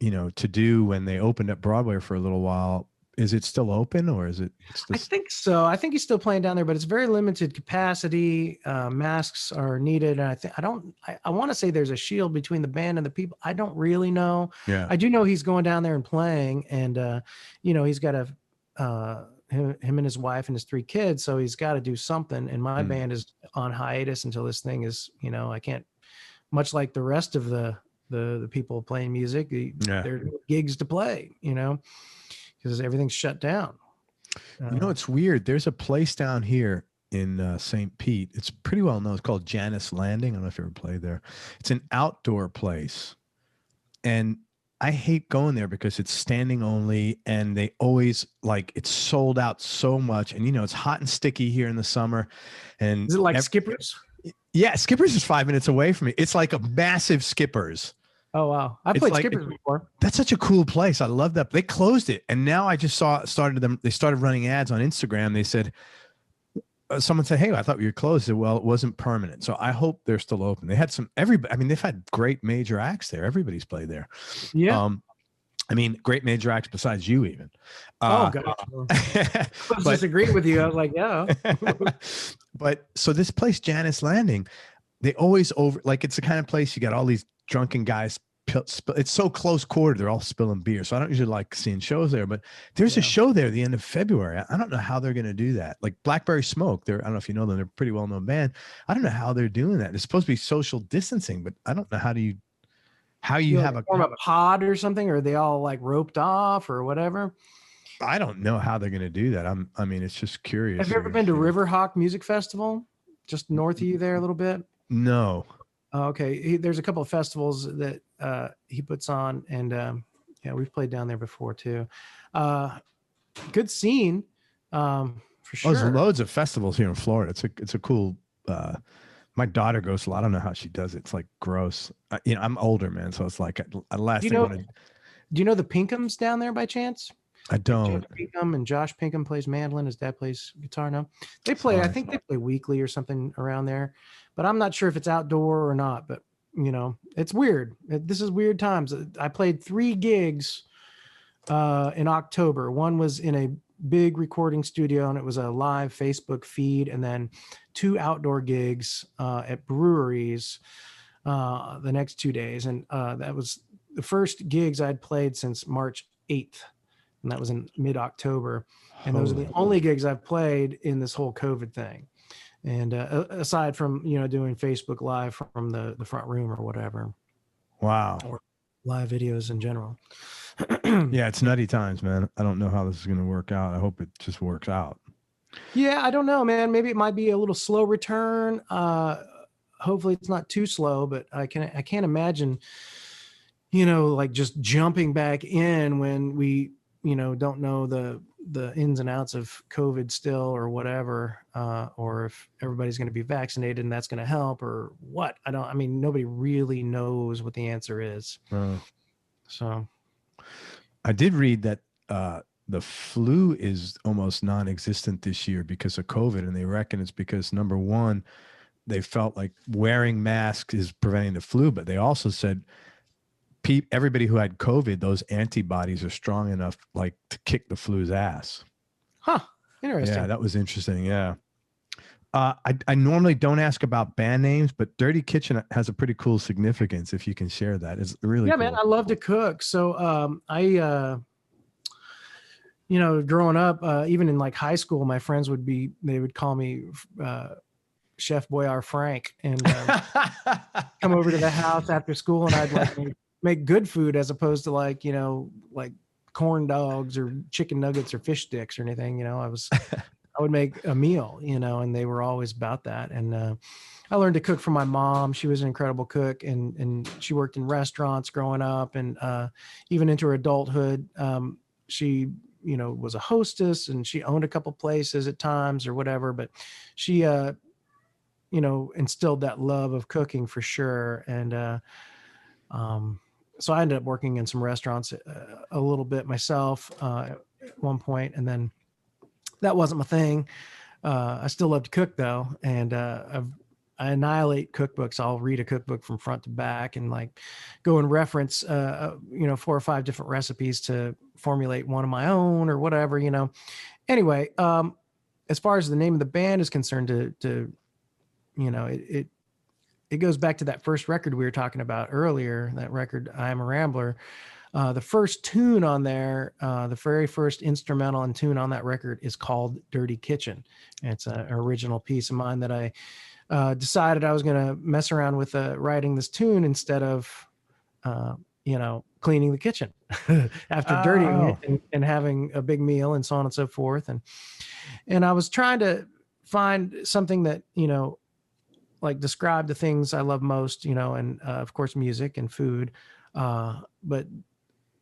to do when they opened up Broadway for a little while. Is it still open, or is it? I think so. I think he's still playing down there, but it's very limited capacity. Masks are needed. And I want to say there's a shield between the band and the people. I don't really know. Yeah. I do know he's going down there and playing, and, he's got him and his wife and his 3 kids. So he's got to do something. And my band is on hiatus until this thing is, I can't, much like the rest of the people playing music, they're gigs to play, because everything's shut down. It's weird. There's a place down here in St. Pete. It's pretty well known. It's called Janus Landing. I don't know if you ever played there. It's an outdoor place. And I hate going there because it's standing only, and they always it's sold out so much. And, it's hot and sticky here in the summer. And is it like Skippers? Yeah. Skippers is 5 minutes away from me. It's like a massive Skippers. Oh, wow. I played Skippers before. That's such a cool place. I love that. They closed it. And now I just they started running ads on Instagram. They said, someone said, "Hey, I thought you were closed." I said, "Well, it wasn't permanent." So I hope they're still open. They had they've had great major acts there. Everybody's played there. Yeah. Great major acts besides you even. Oh, God. I was disagreeing with you. I was like, yeah. But so this place, Janus Landing, they always it's the kind of place you got all these drunken guys. It's so close quarter. They're all spilling beer. So I don't usually like seeing shows there, but there's a show there at the end of February. I don't know how they're going to do that. Like Blackberry Smoke. I don't know if you know them. They're a pretty well-known band. I don't know how they're doing that. It's supposed to be social distancing, but I don't know how you have a pod or something, or are they all like roped off or whatever? I don't know how they're going to do that. It's just curious. Have you ever been to Riverhawk Music Festival? Just north of you there a little bit? No. Okay. There's a couple of festivals that he puts on, and we've played down there before too. Good scene, for sure. There's loads of festivals here in Florida. It's a cool. My daughter goes to a lot. I don't know how she does it. It's like gross. I'm older, man, so it's like last thing I want to. Do you know the Pinkhams down there by chance? I don't. James Pinkham and Josh Pinkham plays mandolin. His dad plays guitar now. They play. I think they play weekly or something around there, but I'm not sure if it's outdoor or not. But it's weird. This is weird times. I played 3 gigs in October. One was in a big recording studio, and it was a live Facebook feed, and then 2 outdoor gigs at breweries the next 2 days. And that was the first gigs I'd played since March 8th. And that was in mid-October. And those are the only gigs I've played in this whole COVID thing. And aside from, doing Facebook Live from the front room or whatever. Wow. Or live videos in general. Yeah, it's nutty times, man. I don't know how this is going to work out. I hope it just works out. Yeah, I don't know, man. Maybe it might be a little slow return. Hopefully it's not too slow, but I can't imagine, like just jumping back in when we, don't know the ins and outs of COVID still or whatever, or if everybody's going to be vaccinated and that's going to help or what. Nobody really knows what the answer is. So I did read that the flu is almost non-existent this year because of COVID, and they reckon it's because, number one, they felt like wearing masks is preventing the flu, but they also said everybody who had COVID, those antibodies are strong enough like to kick the flu's ass. Huh. Interesting. Yeah, that was interesting. Yeah. I normally don't ask about band names, but Dirty Kitchen has a pretty cool significance if you can share that. It's really cool. Man, I love to cook. So growing up, even in like high school, my friends they would call me Chef Boyar Frank, and come over to the house after school, and I'd like make good food as opposed to like corn dogs or chicken nuggets or fish sticks or anything. I would make a meal, and they were always about that. And I learned to cook from my mom. She was an incredible cook, and she worked in restaurants growing up, and even into her adulthood. She was a hostess, and she owned a couple places at times or whatever, but she instilled that love of cooking for sure. And so I ended up working in some restaurants a little bit myself at one point, and then that wasn't my thing. I still love to cook though, and I annihilate cookbooks. I'll read a cookbook from front to back and like go and reference 4 or 5 different recipes to formulate one of my own or whatever. Anyway, as far as the name of the band is concerned, it goes back to that first record we were talking about earlier, that record, I Am a Rambler. The first tune on there, the very first instrumental and tune on that record is called Dirty Kitchen. And it's an original piece of mine that I decided I was going to mess around with writing this tune instead of, cleaning the kitchen after dirtying it and having a big meal and so on and so forth. And I was trying to find something that, like describe the things I love most, and of course, music and food. But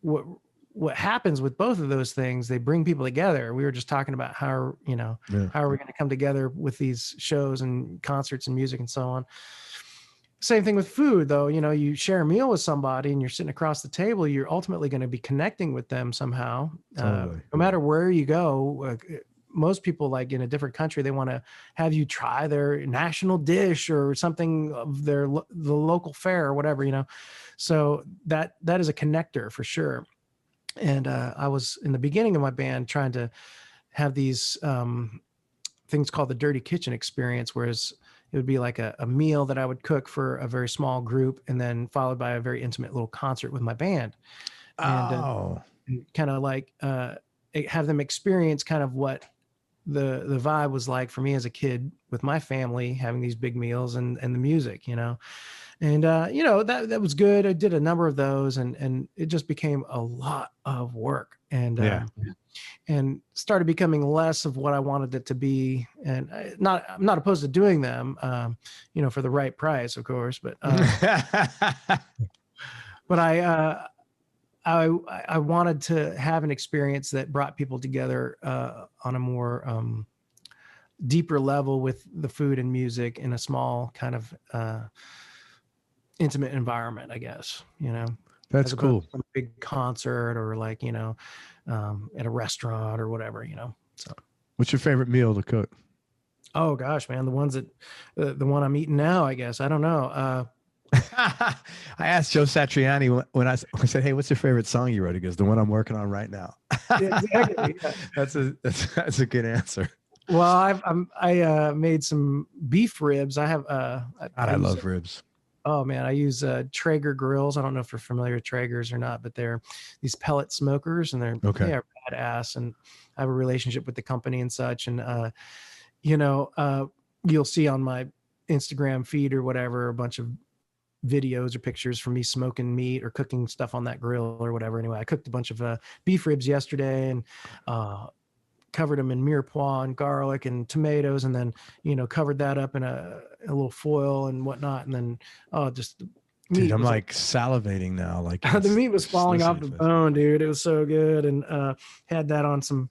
what happens with both of those things, they bring people together. We were just talking about how are we going to come together with these shows and concerts and music and so on. Same thing with food though. You share a meal with somebody and you're sitting across the table, you're ultimately going to be connecting with them somehow. Totally. No matter where you go, most people, like in a different country, they want to have you try their national dish or something of the local fare or whatever, so that is a connector for sure. And I was in the beginning of my band trying to have these things called the Dirty Kitchen experience, whereas it would be like a meal that I would cook for a very small group and then followed by a very intimate little concert with my band. And kind of like have them experience kind of what the vibe was like for me as a kid with my family, having these big meals and the music, and that was good. I did a number of those and it just became a lot of work and started becoming less of what I wanted it to be. And I'm not opposed to doing them, for the right price, of course, but but I wanted to have an experience that brought people together on a more deeper level with the food and music in a small kind of intimate environment, I guess, That's cool. A big concert or like, at a restaurant or whatever, so. What's your favorite meal to cook? Oh gosh, man. The one I'm eating now, I guess. I don't know. I asked Joe Satriani when I said, "Hey, what's your favorite song you wrote?" He goes, "The one I'm working on right now." Yeah, exactly. Yeah. That's a good answer. Well, I made some beef ribs. I have I love ribs. Oh man, I use Traeger grills. I don't know if you're familiar with Traegers or not, but they're these pellet smokers, and they are badass. And I have a relationship with the company and such. And you'll see on my Instagram feed or whatever a bunch of videos or pictures from me smoking meat or cooking stuff on that grill or whatever. Anyway, I cooked a bunch of beef ribs yesterday and covered them in mirepoix and garlic and tomatoes, and then covered that up in a little foil and whatnot, and then dude, I'm like salivating now. Like the meat was falling off the bone, dude. It was so good. And had that on some,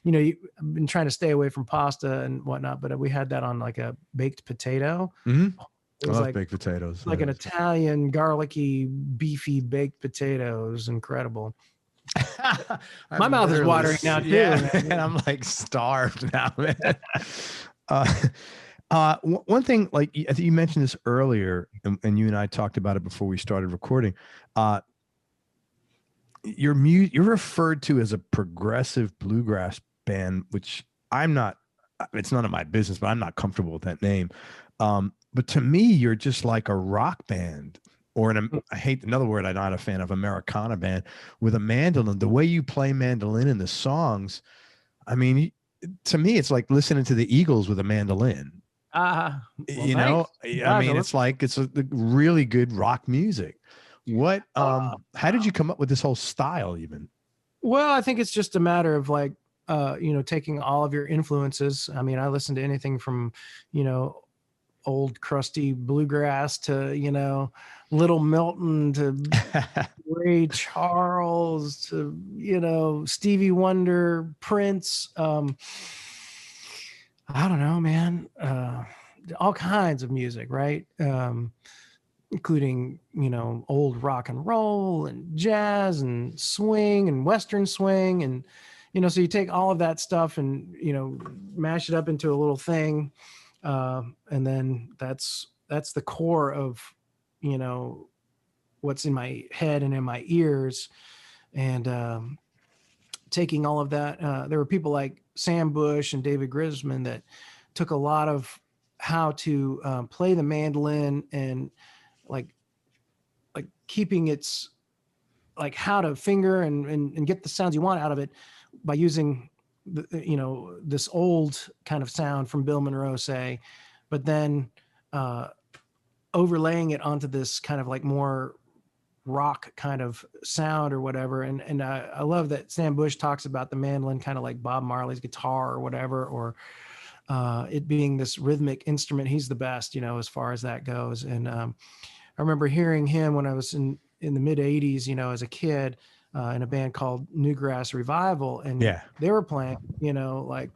I've been trying to stay away from pasta and whatnot, but we had that on like a baked potato. Mm-hmm. It was I love baked potatoes. Like an Italian garlicky beefy baked potato. It was incredible. My mouth is watering now too. Yeah, and I'm like starved now, man. One thing, like I think you mentioned this earlier, and you and I talked about it before we started recording. You're referred to as a progressive bluegrass band, which I'm not. It's none of my business, but I'm not comfortable with that name. But to me, you're just like a rock band, or I hate another word I'm not a fan of, Americana band with a mandolin. The way you play mandolin in the songs, I mean, to me, it's like listening to the Eagles with a mandolin. Well, you know, I mean, it's like it's a really good rock music. What? How did you come up with this whole style, even? Well, I think it's just a matter of like, taking all of your influences. I mean, I listen to anything from, old crusty bluegrass to, Little Milton to Ray Charles to, Stevie Wonder, Prince. I don't know, man. All kinds of music, right? Including, old rock and roll and jazz and swing and Western swing. And, so you take all of that stuff and, mash it up into a little thing. And then that's the core of, what's in my head and in my ears. And taking all of that, there were people like Sam Bush and David Grisman that took a lot of how to play the mandolin and like keeping its like how to finger and get the sounds you want out of it by using this old kind of sound from Bill Monroe, say, but then overlaying it onto this kind of like more rock kind of sound or whatever. And I love that Sam Bush talks about the mandolin kind of like Bob Marley's guitar or whatever, or it being this rhythmic instrument. He's the best, as far as that goes. And I remember hearing him when I was in the mid 80s, as a kid, in a band called Newgrass Revival. And they were playing, like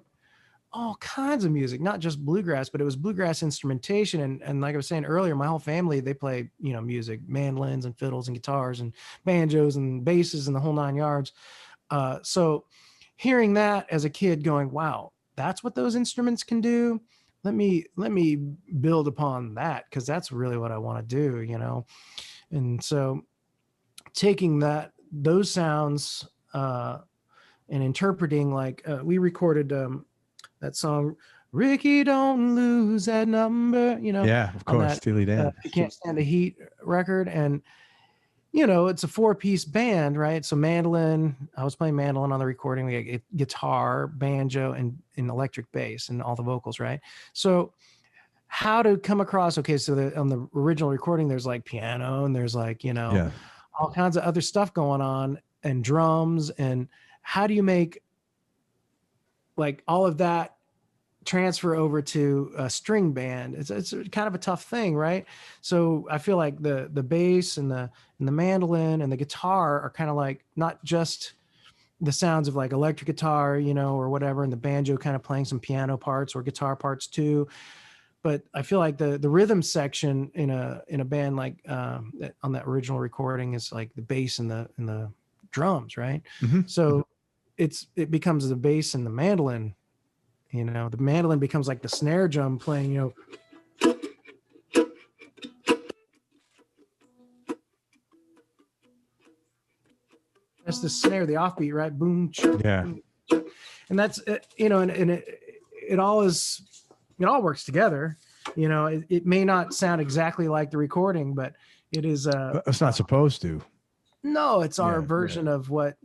all kinds of music, not just bluegrass, but it was bluegrass instrumentation. And like I was saying earlier, my whole family, they play, music, mandolins and fiddles and guitars and banjos and basses and the whole 9 yards. So hearing that as a kid going, wow, that's what those instruments can do. Let me build upon that, because that's really what I want to do, And so taking those sounds and interpreting, like we recorded that song, Ricky Don't Lose That Number, Yeah, of course, Steely Dan. You Can't Stand the Heat record. And it's a 4-piece band, right? So mandolin, I was playing mandolin on the recording. We got guitar, banjo, and electric bass and all the vocals, right? So how to come across, okay, so on the original recording, there's like piano and there's like, all kinds of other stuff going on and drums. And how do you make like all of that transfer over to a string band? It's kind of a tough thing, right? So I feel like the bass and the mandolin and the guitar are kind of like not just the sounds of like electric guitar, or whatever, and the banjo kind of playing some piano parts or guitar parts too. But I feel like the rhythm section in a band like on that original recording is like the bass and the drums, right? Mm-hmm. So it becomes the bass and the mandolin. The mandolin becomes like the snare drum playing, that's the snare, the offbeat, right? Boom, boom, and that's and it all works together. It may not sound exactly like the recording, but it is. It's not supposed to. No, it's our version of what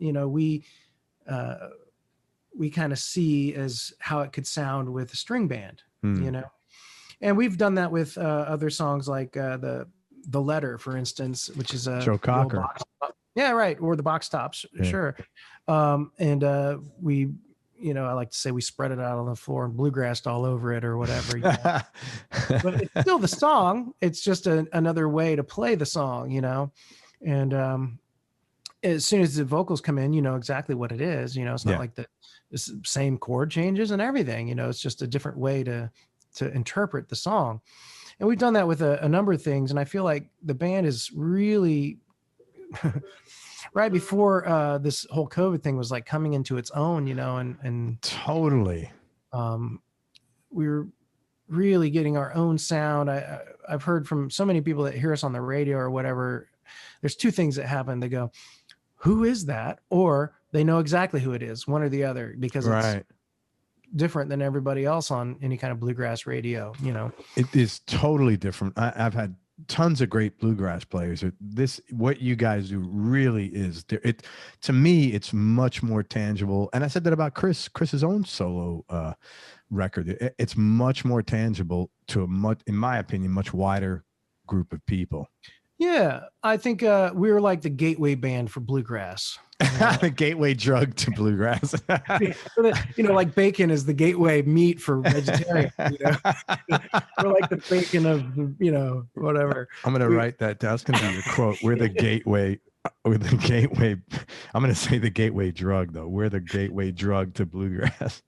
we kind of see as how it could sound with a string band, and we've done that with other songs like the Letter, for instance, which is a Joe Cocker. Yeah, right. Or the Box Tops. Sure. And we, I like to say we spread it out on the floor and bluegrassed all over it or whatever. But it's still the song. It's just another way to play the song, and as soon as the vocals come in, you know exactly what it is. It's not like the same chord changes and everything. It's just a different way to interpret the song. And we've done that with a number of things. And I feel like the band is really right before this whole COVID thing was like coming into its own, you know, and totally. We were really getting our own sound. I've heard from so many people that hear us on the radio or whatever. There's two things that happen. They go, who is that? Or they know exactly who it is, one or the other, because it's different than everybody else on any kind of bluegrass radio, you know. It is totally different. I've had tons of great bluegrass players. What you guys do really is to me, it's much more tangible. And I said that about Chris's own solo record. It's much more tangible to in my opinion, much wider group of people. Yeah, I think we were like the gateway band for bluegrass. The gateway drug to bluegrass. You know, like bacon is the gateway meat for vegetarian. You know? We're like the bacon of, you know, whatever. I'm going to write that down. That's going to be your quote. We're the gateway. We're the gateway. I'm going to say the gateway drug, though. We're the gateway drug to bluegrass.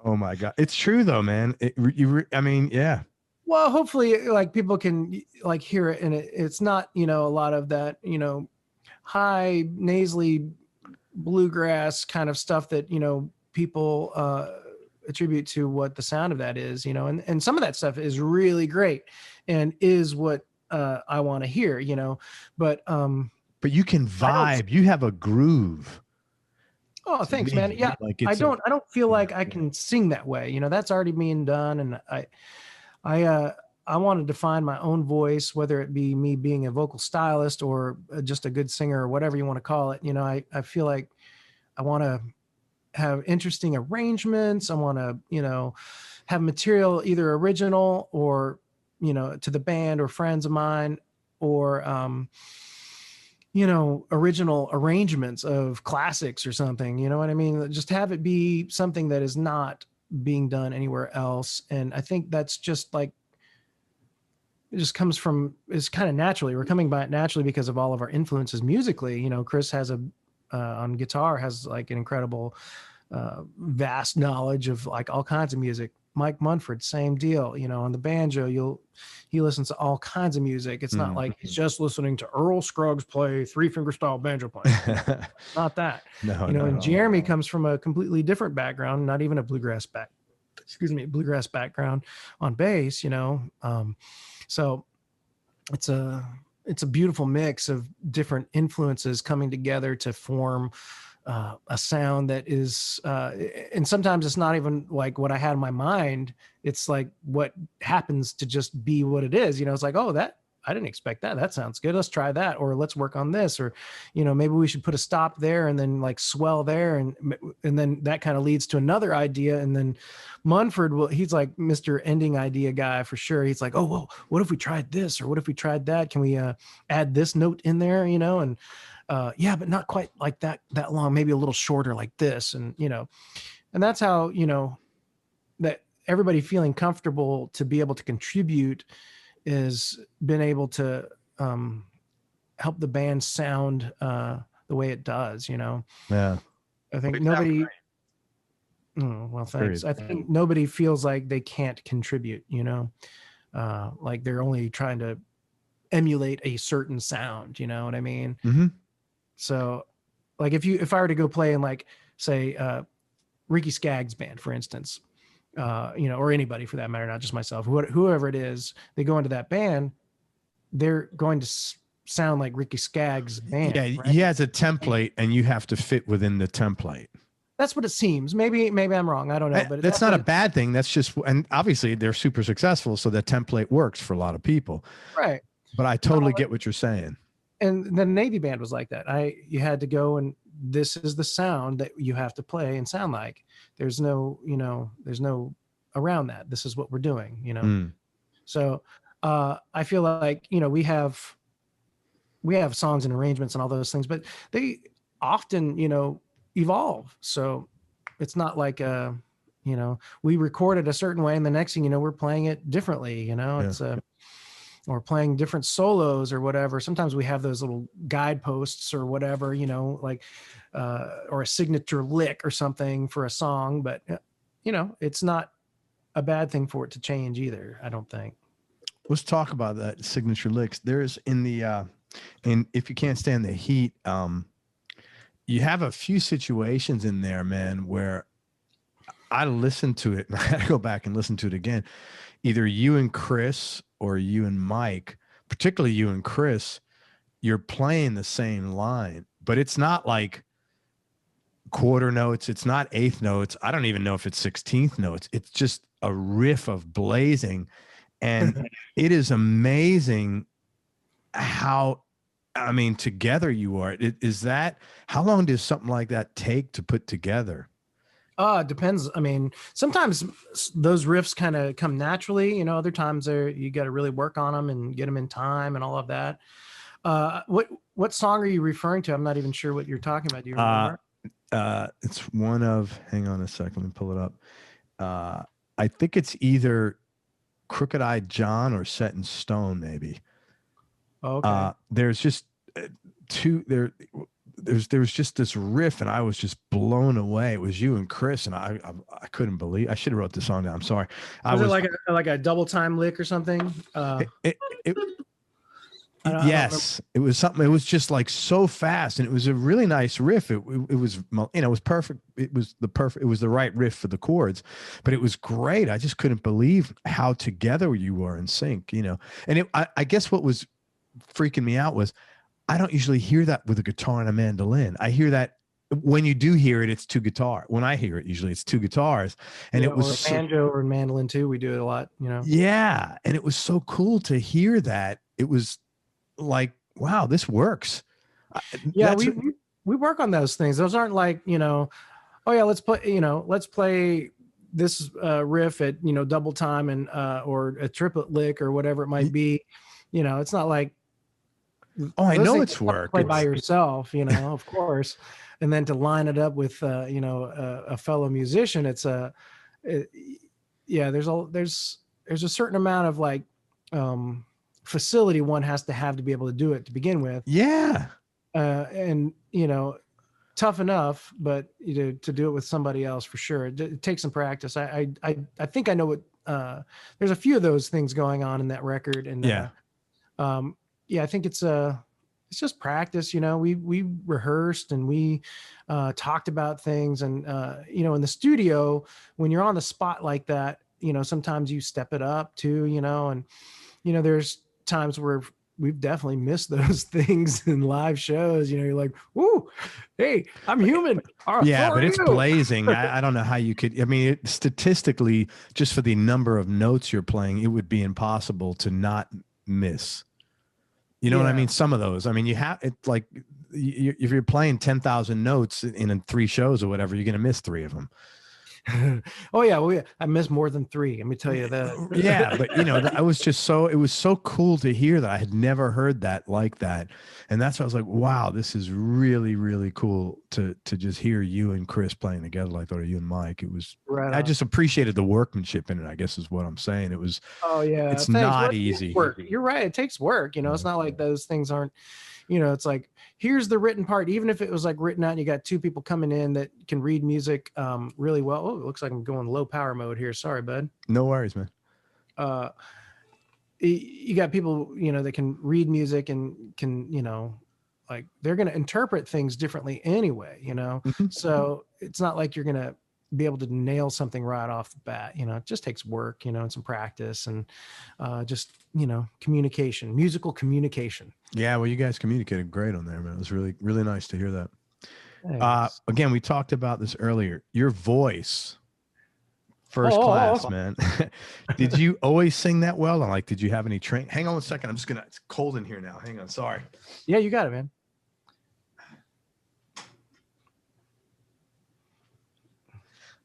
Oh, my God. It's true, though, man. I mean, yeah. Well, hopefully, like people can like hear it, and it's not, you know, a lot of that, you know, high nasally bluegrass kind of stuff that, you know, people attribute to what the sound of that is, you know, and some of that stuff is really great and is what I want to hear, you know, but you can vibe. You have a groove. Oh, thanks, man. Yeah, like I don't feel like I can sing that way, you know. That's already being done, and I want to define my own voice, whether it be me being a vocal stylist or just a good singer or whatever you want to call it. You know, I feel like I want to have interesting arrangements. I want to, you know, have material either original or, you know, to the band or friends of mine, or, you know, original arrangements of classics or something, you know what I mean? Just have it be something that is not being done anywhere else. And I think that's just like, it just comes from, it's kind of naturally, we're coming by it naturally because of all of our influences musically. You know, Chris has on guitar has like an incredible vast knowledge of like all kinds of music. Mike Munford, same deal. You know, on the banjo, he listens to all kinds of music. It's not like he's just listening to Earl Scruggs play 3-finger style banjo playing. Not that. No, you know, and Jeremy comes from a completely different background, not even a bluegrass background on bass, you know. So it's a beautiful mix of different influences coming together to form a sound that is, and sometimes it's not even like what I had in my mind. It's like what happens to just be what it is. You know, it's like, oh, that I didn't expect that. That sounds good. Let's try that, or let's work on this, or, you know, maybe we should put a stop there and then like swell there, and then that kind of leads to another idea. And then Munford he's like Mr. Ending idea guy for sure. He's like, oh, well, what if we tried this, or what if we tried that? Can we add this note in there? You know, and yeah, but not quite like that long, maybe a little shorter like this. And, you know, and that's how, you know, that everybody feeling comfortable to be able to contribute is been able to help the band sound the way it does, you know? Yeah. I think nobody, well, thanks. I think nobody feels like they can't contribute, you know? Like they're only trying to emulate a certain sound, you know what I mean? Mm-hmm. So like if I were to go play in like, say, Ricky Skaggs band, for instance, you know, or anybody for that matter, not just myself, whoever it is, they go into that band, they're going to sound like Ricky Skaggs band. Yeah, right? He has a template and you have to fit within the template. That's what it seems. Maybe I'm wrong. I don't know. But that's not a bad thing. That's just, and obviously they're super successful, so the template works for a lot of people. Right. But I totally get what you're saying. And the Navy band was like that. You had to go, and this is the sound that you have to play and sound like. There's no around that. This is what we're doing, you know? So I feel like, you know, we have songs and arrangements and all those things, but they often, you know, evolve. So it's not like, you know, we record it a certain way and the next thing you know, we're playing it differently, you know, it's or playing different solos or whatever. Sometimes we have those little guideposts or whatever, you know, like, or a signature lick or something for a song, but you know, it's not a bad thing for it to change either, I don't think. Let's talk about that signature licks. There's in the And if you can't stand the heat, you have a few situations in there, man, where I listened to it and I had to go back and listen to it again. Either you and Chris or you and Mike, particularly you and Chris, you're playing the same line, but it's not like quarter notes. It's not eighth notes. I don't even know if it's 16th notes. It's just a riff of blazing. And it is amazing how, I mean, together you are. Is that, how long does something like that take to put together? It depends. I mean, sometimes those riffs kind of come naturally, you know, other times you got to really work on them and get them in time and all of that. What song are you referring to? I'm not even sure what you're talking about. Do you remember? It's one of, hang on a second, let me pull it up. I think it's either Crooked Eyed John or Set in Stone, maybe. Okay. There's just there was just this riff, and I was just blown away. It was you and Chris, and I couldn't believe. I should have wrote the song down. I'm sorry. Was it like a double time lick or something? Yes, it was something. It was just like so fast, and it was a really nice riff. It was, you know, it was perfect. It was the right riff for the chords, but it was great. I just couldn't believe how together you were in sync, you know. And I guess what was freaking me out was I don't usually hear that with a guitar and a mandolin. I hear that when you do hear it, it's two guitar. When I hear it, usually it's two guitars, and it was or banjo or mandolin too. We do it a lot, you know. Yeah, and it was so cool to hear that. It was like, wow, this works. Yeah, we work on those things. Those aren't like, you know, oh yeah, let's play this riff at, you know, double time and or a triplet lick or whatever it might be. You know, it's not like, oh, I know it's work. Play by yourself, you know, of course, and then to line it up with you know, a fellow musician, yeah, there's a certain amount of like facility one has to have to be able to do it to begin with. Yeah. And, you know, tough enough, but you know, to do it with somebody else for sure. It takes some practice. I think I know what, there's a few of those things going on in that record. And yeah, I think it's just practice. You know, we rehearsed and we talked about things, and you know, in the studio, when you're on the spot like that, you know, sometimes you step it up too, you know, and, you know, there's times where we've definitely missed those things in live shows. You know, you're like, "Woo, hey, I'm human." Yeah, but it's blazing. I don't know how you could. I mean, statistically, just for the number of notes you're playing, it would be impossible to not miss. You know what I mean? Some of those. I mean, you have it like if you're playing 10,000 notes in 3 shows or whatever, you're going to miss 3 of them. Oh yeah, well, I missed more than 3. Let me tell you that. Yeah, but you know, it was so cool to hear that. I had never heard that like that, and that's why I was like, wow, this is really, really cool to just hear you and Chris playing together like that, or you and Mike. It was. Right. I just appreciated the workmanship in it, I guess is what I'm saying. It was. Oh yeah, it's not easy. Work. You're right. It takes work. You know, it's not like those things aren't. You know, it's like, here's the written part. Even if it was like written out and you got 2 people coming in that can read music really well. Oh, it looks like I'm going low power mode here. Sorry, bud. No worries, man. You got people, you know, that can read music and can, you know, like they're going to interpret things differently anyway, you know? Mm-hmm. So it's not like you're going to be able to nail something right off the bat. You know, it just takes work, you know, and some practice and just, you know, musical communication. Yeah, well, you guys communicated great on there, man. It was really, really nice to hear that. Again, we talked about this earlier. Your voice, first class, man. Did you always sing that well? And like, did you have any training? Hang on a second. It's cold in here now. Hang on. Sorry. Yeah, you got it, man.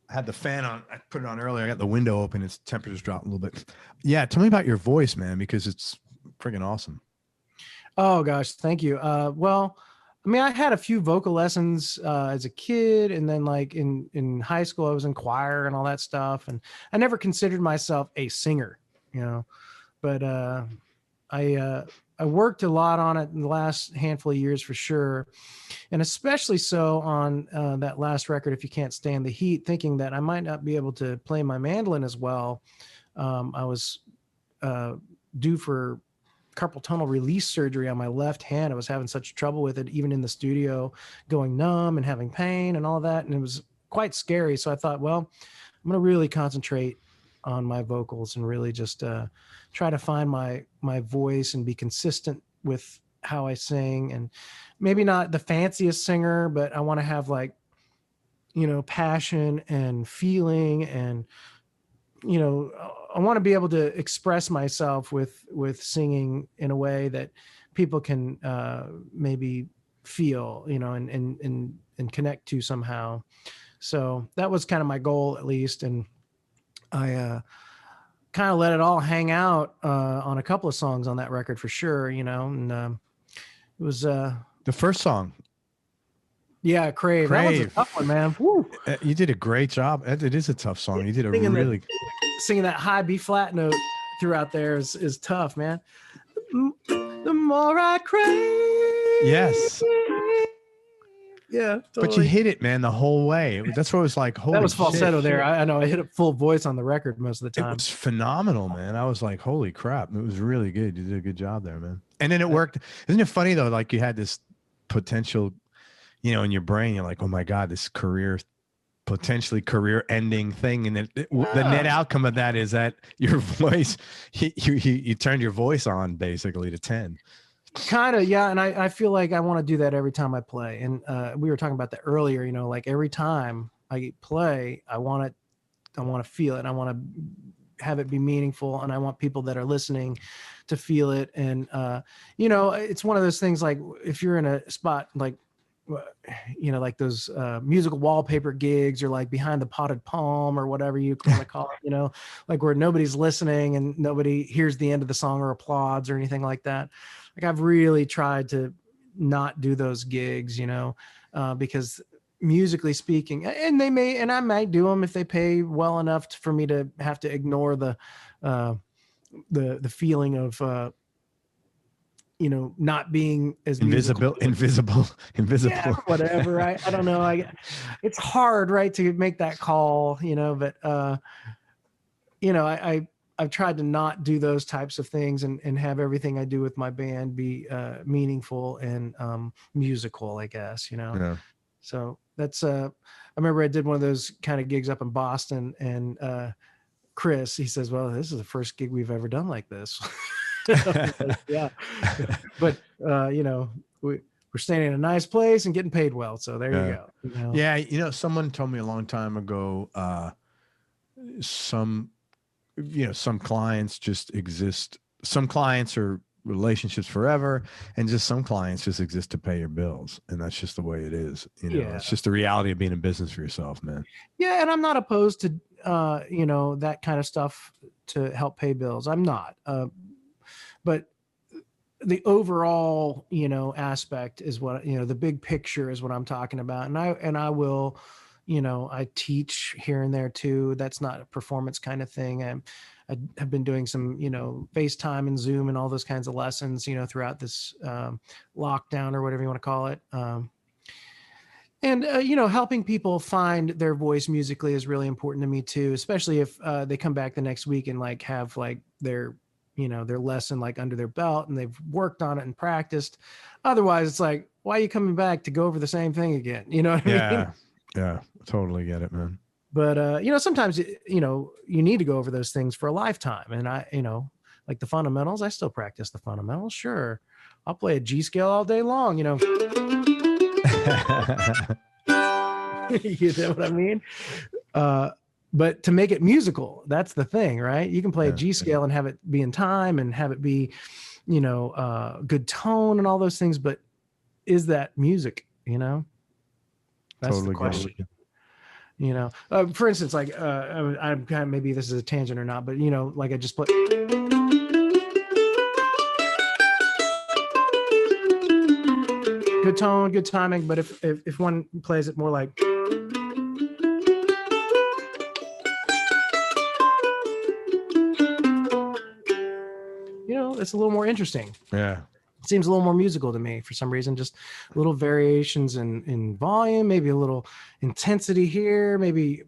I had the fan on. I put it on earlier. I got the window open. Its temperature's dropped a little bit. Yeah, tell me about your voice, man, because it's freaking awesome. Oh gosh, thank you. Well, I mean, I had a few vocal lessons as a kid, and then like in high school, I was in choir and all that stuff. And I never considered myself a singer, you know. But I worked a lot on it in the last handful of years for sure, and especially so on that last record, If You Can't Stand the Heat, thinking that I might not be able to play my mandolin as well. I was due for carpal tunnel release surgery on my left hand. I was having such trouble with it, even in the studio, going numb and having pain and all that. And it was quite scary. So I thought, well, I'm going to really concentrate on my vocals and really just try to find my voice and be consistent with how I sing. And maybe not the fanciest singer, but I want to have like, you know, passion and feeling, and, you know, I want to be able to express myself with singing in a way that people can maybe feel, you know, and connect to somehow. So that was kind of my goal, at least. And I kind of let it all hang out on a couple of songs on that record for sure, you know. And it was the first song. Yeah, Crave. That was a tough one, man. Woo. You did a great job. It is a tough song. You did a really singing that high B flat note throughout there is tough, man. The more I crave. Yes. Yeah, totally. But you hit it, man, the whole way. That's what it was like. Holy that was falsetto shit. there. I know I hit a full voice on the record most of the time. It was phenomenal, man. I was like, holy crap. It was really good. You did a good job there, man. And then it worked. Isn't it funny though? Like you had this potential, you know, in your brain, you're like, oh my God, this potentially career ending thing. And then the net outcome of that is that your voice, you turned your voice on basically to 10. Kind of, yeah. And I feel like I want to do that every time I play. And we were talking about that earlier, you know, like every time I play, I want to feel it. I want to have it be meaningful. And I want people that are listening to feel it. And, you know, it's one of those things, like if you're in a spot, like, you know, like those musical wallpaper gigs, or like behind the potted palm or whatever you want to call it, you know, like where nobody's listening and nobody hears the end of the song or applauds or anything like that. Like I've really tried to not do those gigs, you know, because musically speaking, and I might do them if they pay well enough for me to have to ignore the feeling of, you know, not being as invisible. Yeah, whatever. I don't know. It's hard, right, to make that call, you know, but, you know, I've tried to not do those types of things and have everything I do with my band be meaningful and musical, I guess, you know? Yeah. So that's, I remember I did one of those kind of gigs up in Boston, and Chris, he says, well, this is the first gig we've ever done like this. Like, yeah. But, you know, we're staying in a nice place and getting paid well. So there you go. You know? Yeah. You know, someone told me a long time ago, some clients just exist. Some clients are relationships forever, and just some clients just exist to pay your bills. And that's just the way it is. You know, it's just the reality of being in business for yourself, man. Yeah. And I'm not opposed to, you know, that kind of stuff to help pay bills. I'm not, but the overall, you know, aspect is what, you know, the big picture is what I'm talking about. And I will, you know, I teach here and there too. That's not a performance kind of thing. I have been doing some, you know, FaceTime and Zoom and all those kinds of lessons, you know, throughout this lockdown or whatever you want to call it. And, you know, helping people find their voice musically is really important to me too, especially if they come back the next week and like have like their, you know, their lesson like under their belt and they've worked on it and practiced. Otherwise it's like, why are you coming back to go over the same thing again? You know what I mean? Yeah, totally get it, man. But, you know, sometimes, you know, you need to go over those things for a lifetime. And I, you know, like the fundamentals, I still practice the fundamentals. Sure. I'll play a G scale all day long, you know. You know what I mean? But to make it musical, that's the thing, right? You can play a G scale and have it be in time and have it be, you know, good tone and all those things. But is that music, you know? That's totally the question. You know, for instance, like I'm kind of, maybe this is a tangent or not, but you know, like I just play. Good tone, good timing. But if one plays it more like. You know, it's a little more interesting. Yeah. It seems a little more musical to me for some reason, just little variations in volume, maybe a little intensity here, maybe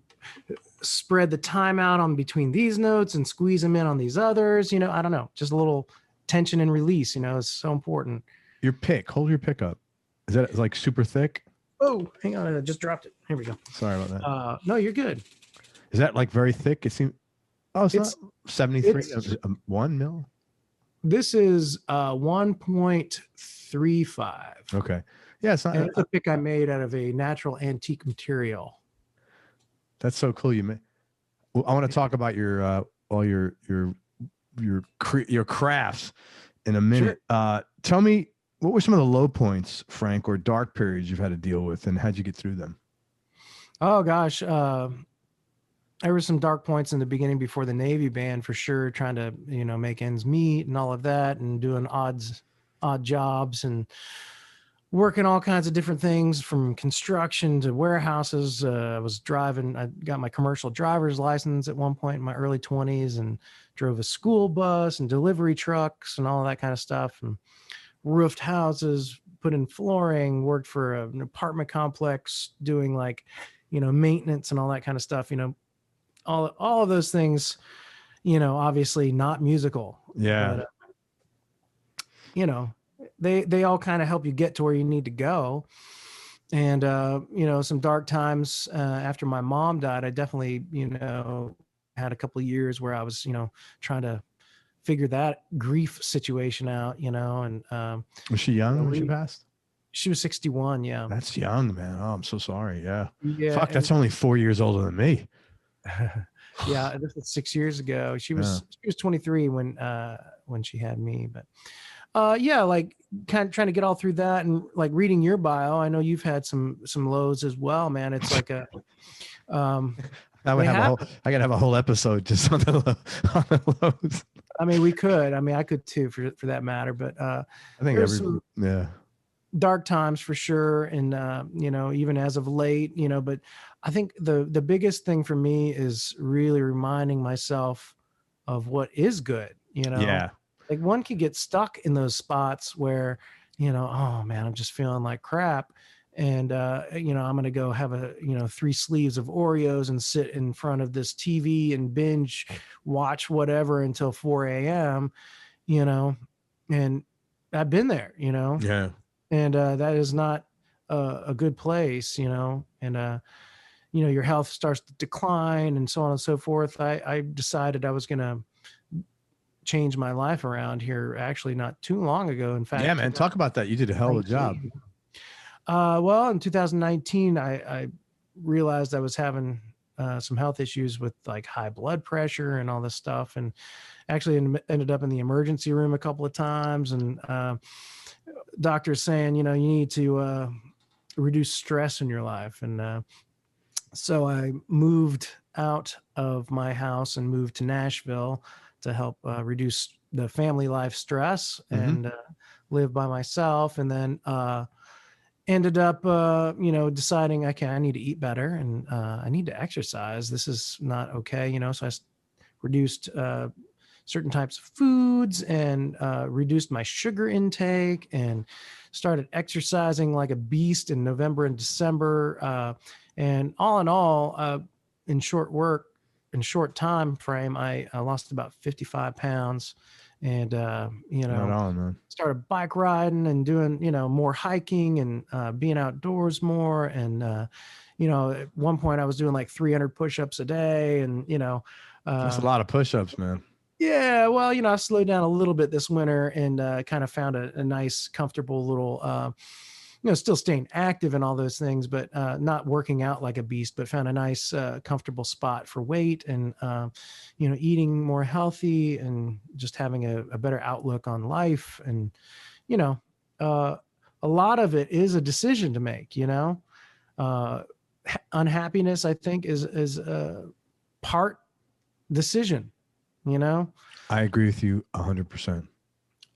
spread the time out on between these notes and squeeze them in on these others, you know, I don't know, just a little tension and release, you know, is so important. Your pick, hold your pick up. Is that like super thick? Oh, hang on, I just dropped it. Here we go. Sorry about that. No, you're good. Is that like very thick? It seems. Oh, it's not 73. 1 mil. This is 1.35. Okay. Yeah, it's not. And it's a pick I made out of a natural antique material. That's so cool. Well, I want to talk about your all your crafts in a minute. Sure. Tell me, what were some of the low points, Frank, or dark periods you've had to deal with, and how'd you get through them? Oh gosh, there were some dark points in the beginning before the Navy band, for sure, trying to, you know, make ends meet and all of that, and doing odd jobs and working all kinds of different things, from construction to warehouses. I got my commercial driver's license at one point in my early 20s, and drove a school bus and delivery trucks and all that kind of stuff, and roofed houses, put in flooring, worked for an apartment complex doing, like, you know, maintenance and all that kind of stuff, you know, all of those things, you know, obviously not musical. Yeah. But, you know, they all kind of help you get to where you need to go. And, you know, some dark times after my mom died, I definitely, you know, had a couple of years where I was, you know, trying to figure that grief situation out, you know. And was she young when she passed? She was 61. Yeah. That's young, man. Oh, I'm so sorry. Yeah. Fuck, that's only 4 years older than me. Yeah, this was 6 years ago. She was 23 when she had me. But yeah, like kind of trying to get all through that, and like reading your bio, I know you've had some lows as well, man. It's like a I gotta have a whole episode just on the lows. I mean, we could. I mean, I could too, for that matter. But I think dark times for sure. And you know, even as of late, you know, but I think the biggest thing for me is really reminding myself of what is good, you know. Yeah. Like, one can get stuck in those spots where, you know, oh man, I'm just feeling like crap, and you know, I'm gonna go have 3 sleeves of Oreos and sit in front of this TV and binge watch whatever until 4 a.m., you know. And I've been there, you know. Yeah. And that is not a good place, you know. And you know, your health starts to decline and so on and so forth. I decided I was gonna change my life around here, actually, not too long ago. In fact, yeah, man, talk about that. You did a hell of a job. Well, in 2019, I realized I was having some health issues with like high blood pressure and all this stuff, and actually ended up in the emergency room a couple of times. And doctors saying, you know, you need to reduce stress in your life. And so I moved out of my house and moved to Nashville to help reduce the family life stress, and live by myself. And then ended up, you know, deciding, okay, I need to eat better, and I need to exercise. This is not okay, you know. So I reduced certain types of foods, and reduced my sugar intake, and started exercising like a beast in November and December. And all in all, in short time frame, I lost about 55 pounds, and you know, right on, man. Started bike riding and doing, you know, more hiking, and being outdoors more. And you know, at one point I was doing like 300 push-ups a day, and you know, that's a lot of push-ups, man. Yeah, well, you know, I slowed down a little bit this winter, and kind of found a nice, comfortable little, you know, still staying active and all those things, but not working out like a beast, but found a nice, comfortable spot for weight, and, you know, eating more healthy, and just having a better outlook on life. And, you know, a lot of it is a decision to make, you know. Unhappiness, I think, is a part decision. You know, I agree with you 100%.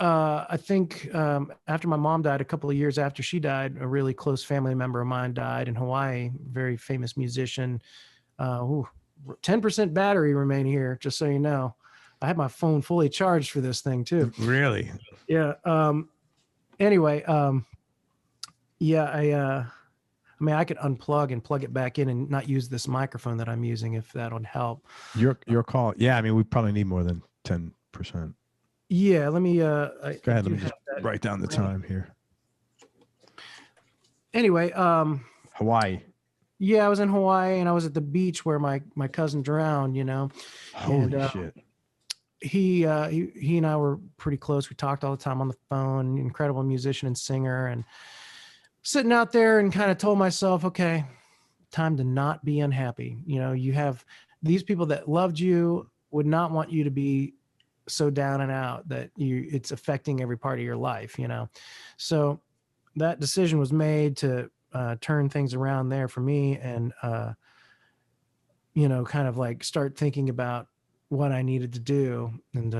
I think after my mom died, a couple of years after she died, a really close family member of mine died in Hawaii, very famous musician. 10% battery remain here, just so you know. I had my phone fully charged for this thing too. Really? Yeah. Anyway, yeah, I mean, I could unplug and plug it back in and not use this microphone that I'm using, if that would help. Your call. Yeah, I mean, we probably need more than 10%. Yeah, let me go ahead, let me just write down the time here. Anyway, Hawaii. Yeah, I was in Hawaii and I was at the beach where my cousin drowned, you know. Holy shit. He and I were pretty close. We talked all the time on the phone, incredible musician and singer, and sitting out there and kind of told myself, okay, time to not be unhappy. You know, you have these people that loved you, would not want you to be so down and out that it's affecting every part of your life, you know. So that decision was made to turn things around there for me, and you know, kind of like start thinking about what I needed to do. And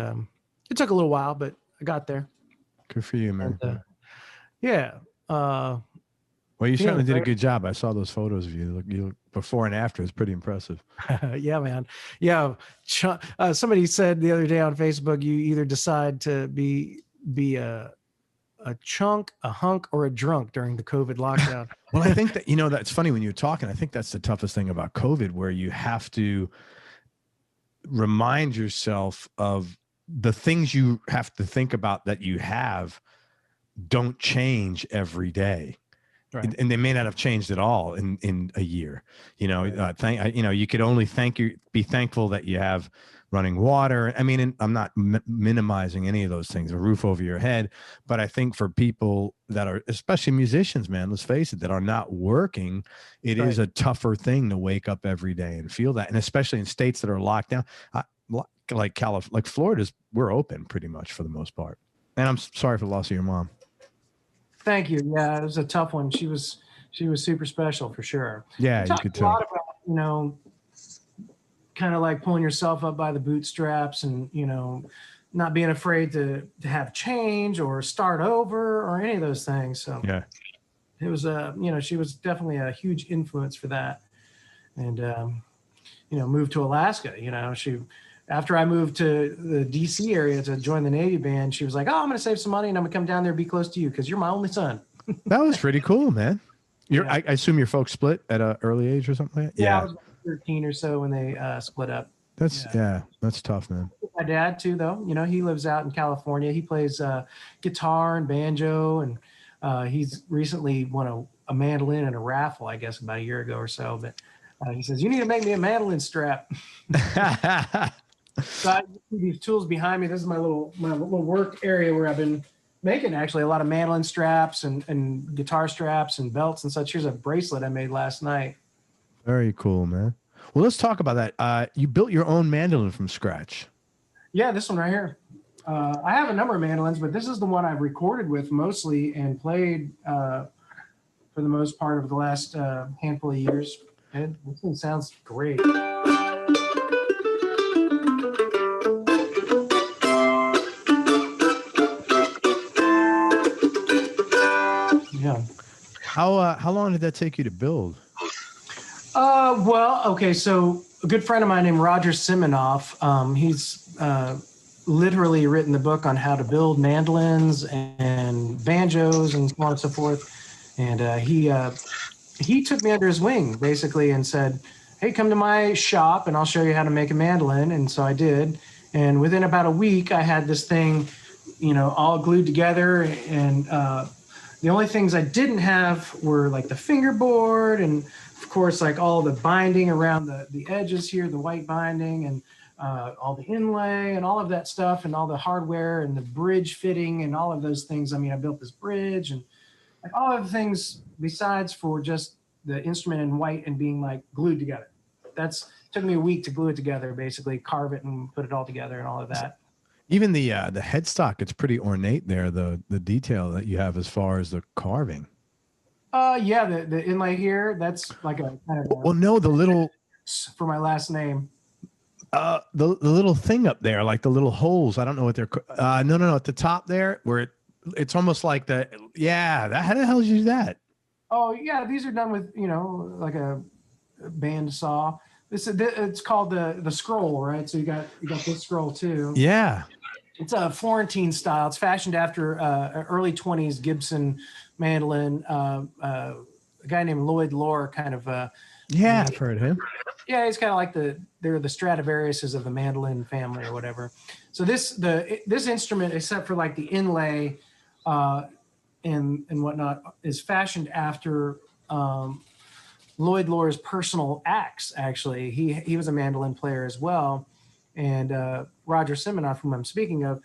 it took a little while, but I got there. Good for you, man. And, yeah. Well, you certainly did a good job. I saw those photos of you. You look before and after. It's pretty impressive. Yeah, man. Yeah. Somebody said the other day on Facebook, you either decide to be a chunk, a hunk, or a drunk during the COVID lockdown. Well, I think that, you know, that's funny when you're talking. I think that's the toughest thing about COVID, where you have to remind yourself of the things you have to think about that you have don't change every day. Right. And they may not have changed at all in a year. You know, you know, you could only be thankful that you have running water. I mean, I'm not minimizing any of those things, a roof over your head, but I think for people that are, especially musicians, man, let's face it, that are not working, it is a tougher thing to wake up every day and feel that. And especially in states that are locked down, like California, like Florida's, we're open pretty much for the most part. And I'm sorry for the loss of your mom. Thank you. Yeah, it was a tough one. She was super special for sure. Yeah, you could tell. A lot about, you know, kind of like pulling yourself up by the bootstraps, and, you know, not being afraid to have change or start over or any of those things. So yeah, it was you know, she was definitely a huge influence for that. And you know, moved to Alaska. You know, after I moved to the DC area to join the Navy band, she was like, "Oh, I'm going to save some money and I'm going to come down there and be close to you because you're my only son." That was pretty cool, man. I assume your folks split at an early age or something like that? Yeah, I was 13 or so when they split up. That's tough, man. My dad too, though. You know, he lives out in California. He plays guitar and banjo, and he's recently won a mandolin in a raffle, I guess, about a year ago or so. But he says, "You need to make me a mandolin strap." So I see these tools behind me. This is my little work area where I've been making actually a lot of mandolin straps and guitar straps and belts and such. Here's a bracelet I made last night. Very cool, man. Well, let's talk about that. You built your own mandolin from scratch. Yeah, this one right here. I have a number of mandolins, but this is the one I've recorded with mostly and played for the most part of the last handful of years. And this one sounds great. Yeah. How long did that take you to build? Well, okay, so a good friend of mine named Roger Siminoff, he's literally written the book on how to build mandolins and banjos and so on and so forth. And he took me under his wing, basically, and said, "Hey, come to my shop and I'll show you how to make a mandolin." And so I did. And within about a week, I had this thing, you know, all glued together. And the only things I didn't have were like the fingerboard and, of course, like all the binding around the edges here, the white binding, and all the inlay and all of that stuff, and all the hardware and the bridge fitting and all of those things. I mean, I built this bridge and like all of the things besides for just the instrument in white and being like glued together. Took me a week to glue it together, basically carve it and put it all together and all of that. Even the headstock, it's pretty ornate there, the detail that you have as far as the carving. Yeah, the inlay here, that's like a kind of the little for my last name. The little thing up there, like the little holes. I don't know what they're no, at the top there where it's almost like how the hell did you do that? Oh yeah, these are done with, you know, like a band saw. It's called the scroll, right? So you got this scroll too. Yeah. It's a Florentine style. It's fashioned after early 20s Gibson mandolin. A guy named Lloyd Lohr kind of. I've heard of him. Yeah, he's kind of like they're the Stradivariuses of the mandolin family or whatever. So this instrument, except for like the inlay and whatnot, is fashioned after Lloyd Loar's personal axe. Actually, he was a mandolin player as well, and Roger Siminoff, whom I'm speaking of,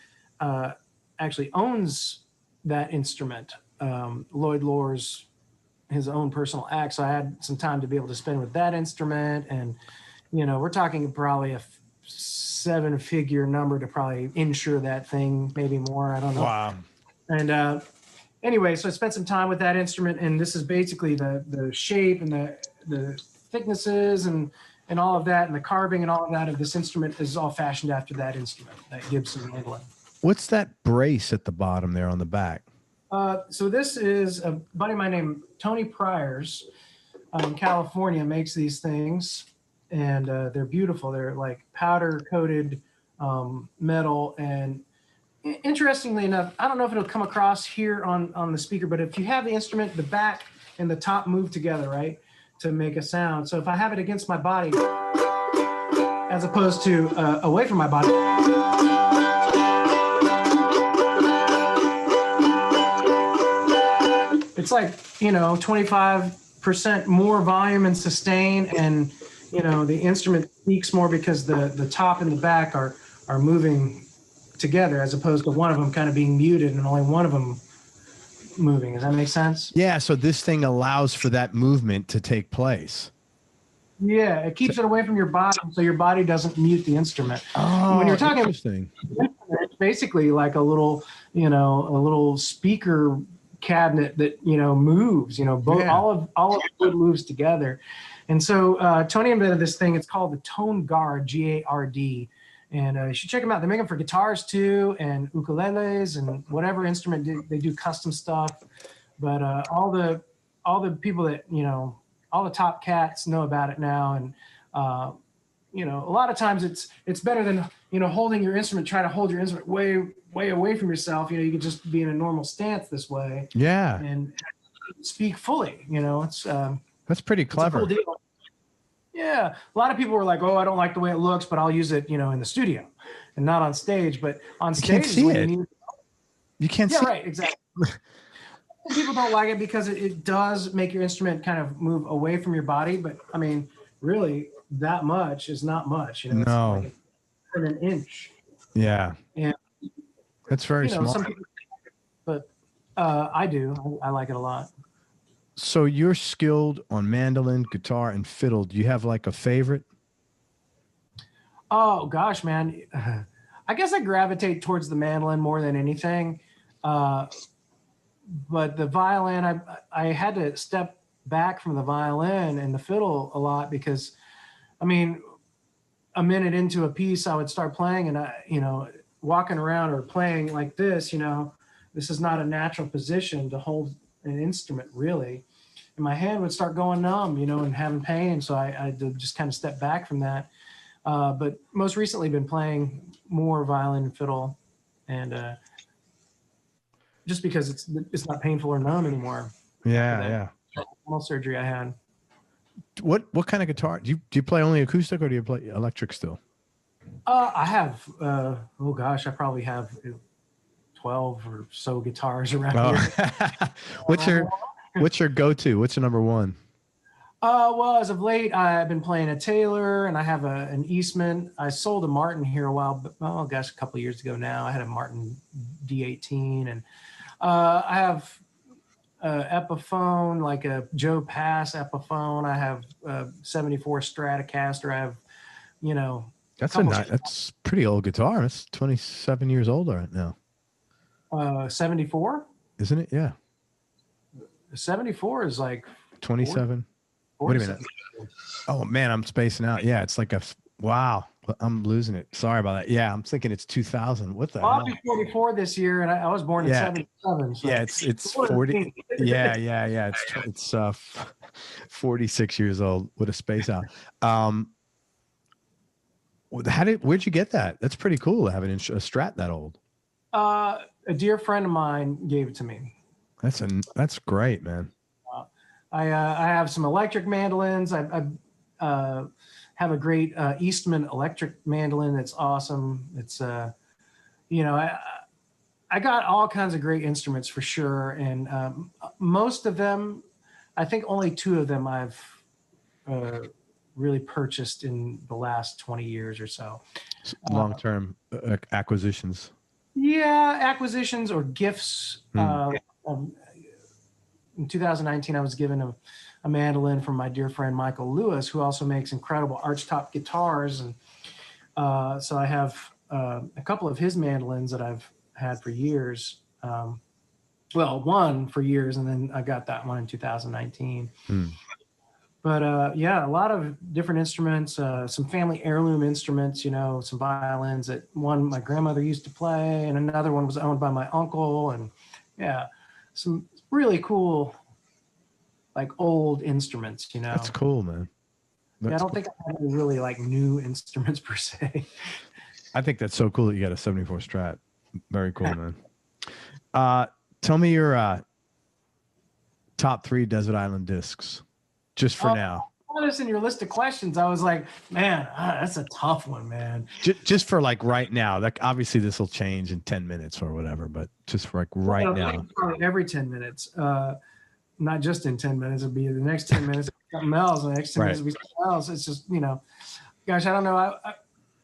actually owns that instrument. Lloyd Loar's his own personal axe. So I had some time to be able to spend with that instrument, and we're talking probably a 7-figure number to probably insure that thing, maybe more. I don't know. Wow. And anyway, so I spent some time with that instrument, and this is basically the shape and the thicknesses and all of that, and the carving and all of that of this instrument is all fashioned after that instrument, that Gibson mandolin. What's that brace at the bottom there on the back? So this is a buddy of mine named Tony Pryors in California makes these things, and they're beautiful. They're like powder coated metal. And interestingly enough, I don't know if it'll come across here on the speaker, but if you have the instrument, the back and the top move together, right, to make a sound. So if I have it against my body, as opposed to away from my body, it's like 25% more volume and sustain, and the instrument speaks more because the top and the back are moving together, as opposed to one of them kind of being muted and only one of them moving. Does that make sense? Yeah. So this thing allows for that movement to take place. Yeah, it keeps it away from your body, so your body doesn't mute the instrument. Oh, when you're talking, interesting. It's basically like a little speaker cabinet that moves. All of it moves together. And so Tony invented this thing. It's called the Tone Guard, Gard, and you should check them out. They make them for guitars too, and ukuleles, and whatever instrument. They do custom stuff. But all the people that all the top cats know about it now, and a lot of times it's better than holding your instrument, trying to hold your instrument way away from yourself. You can just be in a normal stance this way. Yeah. And speak fully. It's that's pretty clever. It's a cool deal. Yeah. A lot of people were like, "Oh, I don't like the way it looks, but I'll use it, in the studio and not on stage." But on stage, you can't see. Yeah, right. Exactly. People don't like it because it does make your instrument kind of move away from your body. But I mean, really, that much is not much. No. It's like an inch. Yeah. And that's very small. Some people, but I do. I like it a lot. So you're skilled on mandolin, guitar, and fiddle. Do you have like a favorite? Oh gosh, man. I guess I gravitate towards the mandolin more than anything. But the violin, I had to step back from the violin and the fiddle a lot because, I mean, a minute into a piece, I would start playing and walking around or playing like this, this is not a natural position to hold an instrument really. And my hand would start going numb, and having pain. So I had to just kind of step back from that. But most recently been playing more violin and fiddle, and just because it's not painful or numb anymore. Yeah. Surgery I had. What kind of guitar do you play? Only acoustic, or do you play electric still? I have. I probably have 12 or so guitars around here. What's your go-to? What's your number one? Well, as of late, I've been playing a Taylor, and I have an Eastman. I sold a Martin here a couple of years ago now. I had a Martin D18, and I have Epiphone, like a Joe Pass Epiphone. I have 74 Stratocaster. I have, that's pretty old guitar. It's 27 years old right now. 74? Isn't it? Yeah. 74 is like 27. Wait a minute. Oh man, I'm spacing out. Yeah, it's like wow. I'm losing it. Sorry about that. Yeah, I'm thinking it's 2000. What the hell? I'll be 44 this year, and I was born in 77. So yeah, it's 40. Yeah. It's 46 years old. What a space out. Where'd you get that? That's pretty cool to have a Strat that old. A dear friend of mine gave it to me. That's great, man. I have some electric mandolins. have a great Eastman electric mandolin that's awesome. It's you know, I got all kinds of great instruments for sure, and most of them, I think only 2 of them I've really purchased in the last 20 years or so. Long-term acquisitions. Yeah, acquisitions or gifts. In 2019, I was given a mandolin from my dear friend Michael Lewis, who also makes incredible archtop guitars, and so I have a couple of his mandolins that I've had for years. Well, one for years, and then I got that one in 2019. But yeah, a lot of different instruments, some family heirloom instruments, you know, some violins that one my grandmother used to play, and another one was owned by my uncle. And yeah, some really cool, like old instruments, you know. That's cool, man. Yeah, I don't think I have any really like new instruments per se. I think that's so cool that you got a 74 Strat. Very cool, man. Tell me your top 3 Desert Island discs. Just for now. Honest, in your list of questions, I was like, man, that's a tough one, man. Just for like right now. Like obviously this will change in 10 minutes or whatever, but just for like right now. Probably every 10 minutes. Not just in 10 minutes. It'll be the next 10 minutes something else, and the next 10 minutes will be something else. It's just, you know, gosh, I don't know.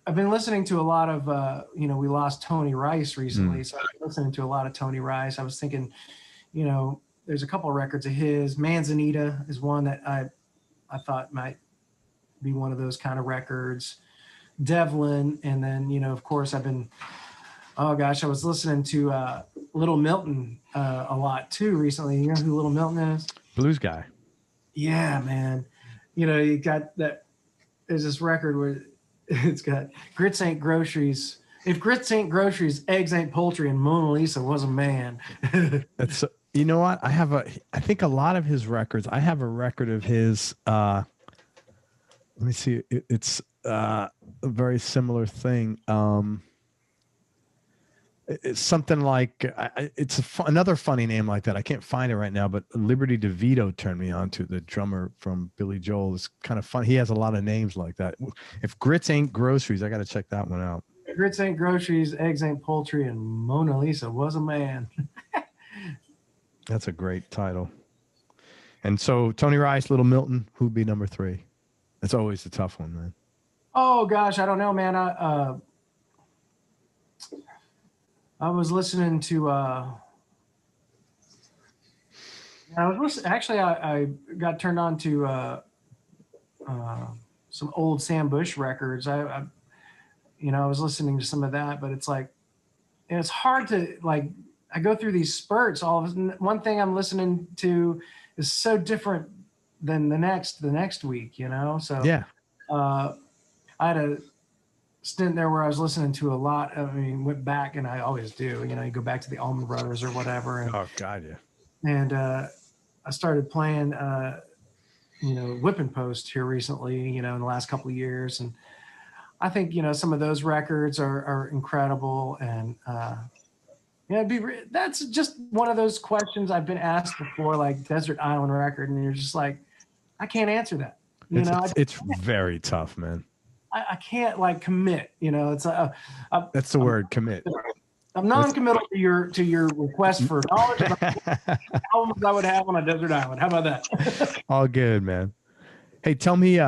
I've been listening to a lot of you know, we lost Tony Rice recently, so I've been listening to a lot of Tony Rice. I was thinking, you know, there's a couple of records of his. Manzanita is one that I thought might be one of those kind of records. Devlin, and then, you know, of course, I've been, oh gosh, I was listening to Little Milton a lot too recently. You know who Little Milton is? Blues guy. Yeah, man. You know, you got that. There's this record where it's got grits ain't groceries. If grits ain't groceries, eggs ain't poultry, and Mona Lisa was a man. That's. You know what? I think a lot of his records, I have a record of his, let me see. It's a very similar thing. It's something like, it's another funny name like that. I can't find it right now, but Liberty DeVito turned me on to, the drummer from Billy Joel. It's kind of fun. He has a lot of names like that. If grits ain't groceries, I got to check that one out. Grits ain't groceries, eggs ain't poultry, and Mona Lisa was a man. That's a great title. And so Tony Rice, Little Milton, who'd be number 3? That's always a tough one, man. Oh gosh, I don't know, man. I was listening to I got turned on to some old Sam Bush records. I you know, I was listening to some of that, but it's like, and it's hard to like, I go through these spurts. One thing I'm listening to is so different than the next week, you know? So yeah, I had a stint there where I was listening to a lot. I mean, went back, and I always do, you know, you go back to the Allman Brothers or whatever. And, oh God, yeah. And I started playing, you know, Whipping Post here recently, you know, in the last couple of years. And I think, you know, some of those records are incredible. And, yeah, that's just one of those questions I've been asked before, like Desert Island record, and you're just like, I can't answer that. It's very tough, man. I can't like commit. You know, it's that's the word, commit. I'm non-committal to your request for knowledge about albums I would have on a desert island. How about that? All good, man. Hey, tell me,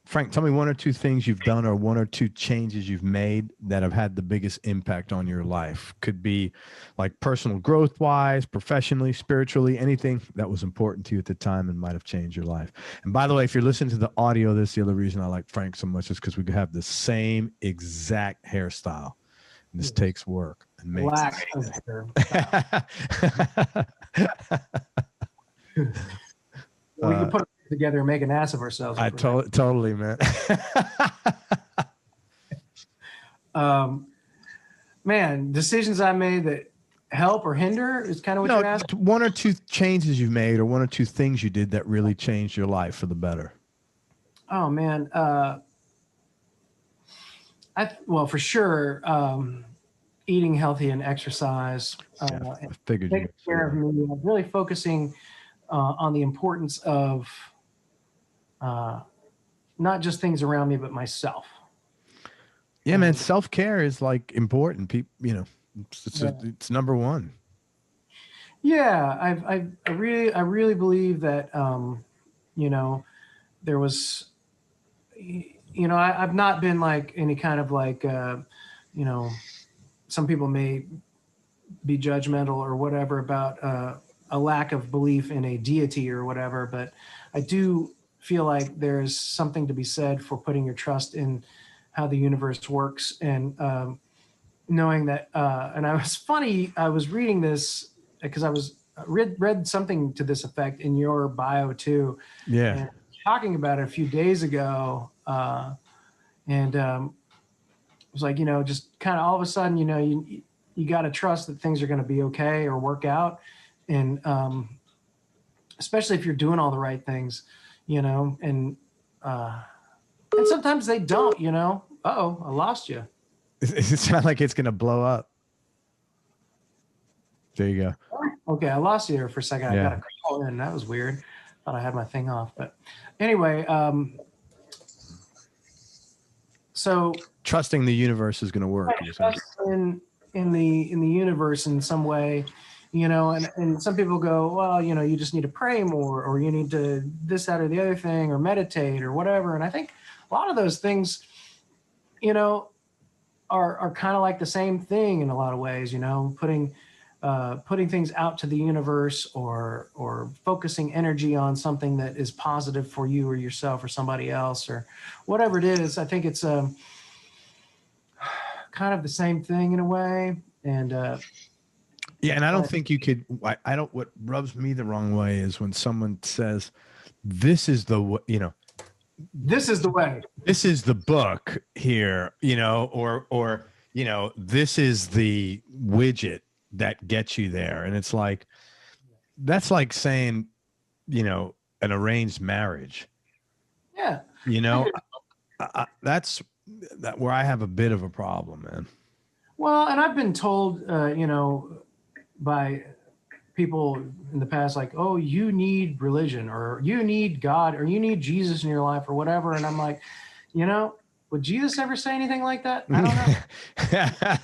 Frank, tell me 1 or 2 things you've done or 1 or 2 changes you've made that have had the biggest impact on your life. Could be like personal growth wise, professionally, spiritually, anything that was important to you at the time and might have changed your life. And by the way, if you're listening to the audio, this is the other reason I like Frank so much is because we have the same exact hairstyle. And this takes work. And makes black we can put it together and make an ass of ourselves. Totally, man. Man, decisions I made that help or hinder is kind of what you're asking? 1 or 2 changes you've made or 1 or 2 things you did that really changed your life for the better. Oh man. Well, for sure. Eating healthy and exercise, I figured taking care of me, really focusing on the importance of not just things around me, but myself. Yeah, man. Self-care is like important. People, you know, it's number one. Yeah. I really believe that, you know, there was, you know, I've not been like any kind of like, you know, some people may be judgmental or whatever about a lack of belief in a deity or whatever, but I do feel like there's something to be said for putting your trust in how the universe works, and knowing that. And I was funny. I was reading this because I was read something to this effect in your bio too. Yeah. And talking about it a few days ago, and it was like, you know, just kind of all of a sudden, you know, you got to trust that things are going to be okay or work out, and especially if you're doing all the right things, you know, and sometimes they don't, you know. Uh-oh, I lost you. It's not like it's going to blow up. There you go. Okay, I lost you there for a second. Yeah. I got a call in. That was weird. Thought I had my thing off, but anyway, so trusting the universe is going to work. Trust in the universe in some way, you know, and some people go, well, you know, you just need to pray more, or you need to this, that, or the other thing, or meditate or whatever. And I think a lot of those things, you know, are kind of like the same thing in a lot of ways, you know, putting things out to the universe, or focusing energy on something that is positive for you or yourself or somebody else or whatever it is. I think it's kind of the same thing in a way. And yeah, and I don't think you could. I don't. What rubs me the wrong way is when someone says, "This is the," you know, this is the way. This is the book here, you know, or you know, this is the widget that gets you there. And it's like, that's like saying, you know, an arranged marriage. Yeah. You know, that's where I have a bit of a problem, man. Well, and I've been told, you know, by people in the past, like, oh, you need religion, or you need God, or you need Jesus in your life, or whatever. And I'm like, you know, would Jesus ever say anything like that? I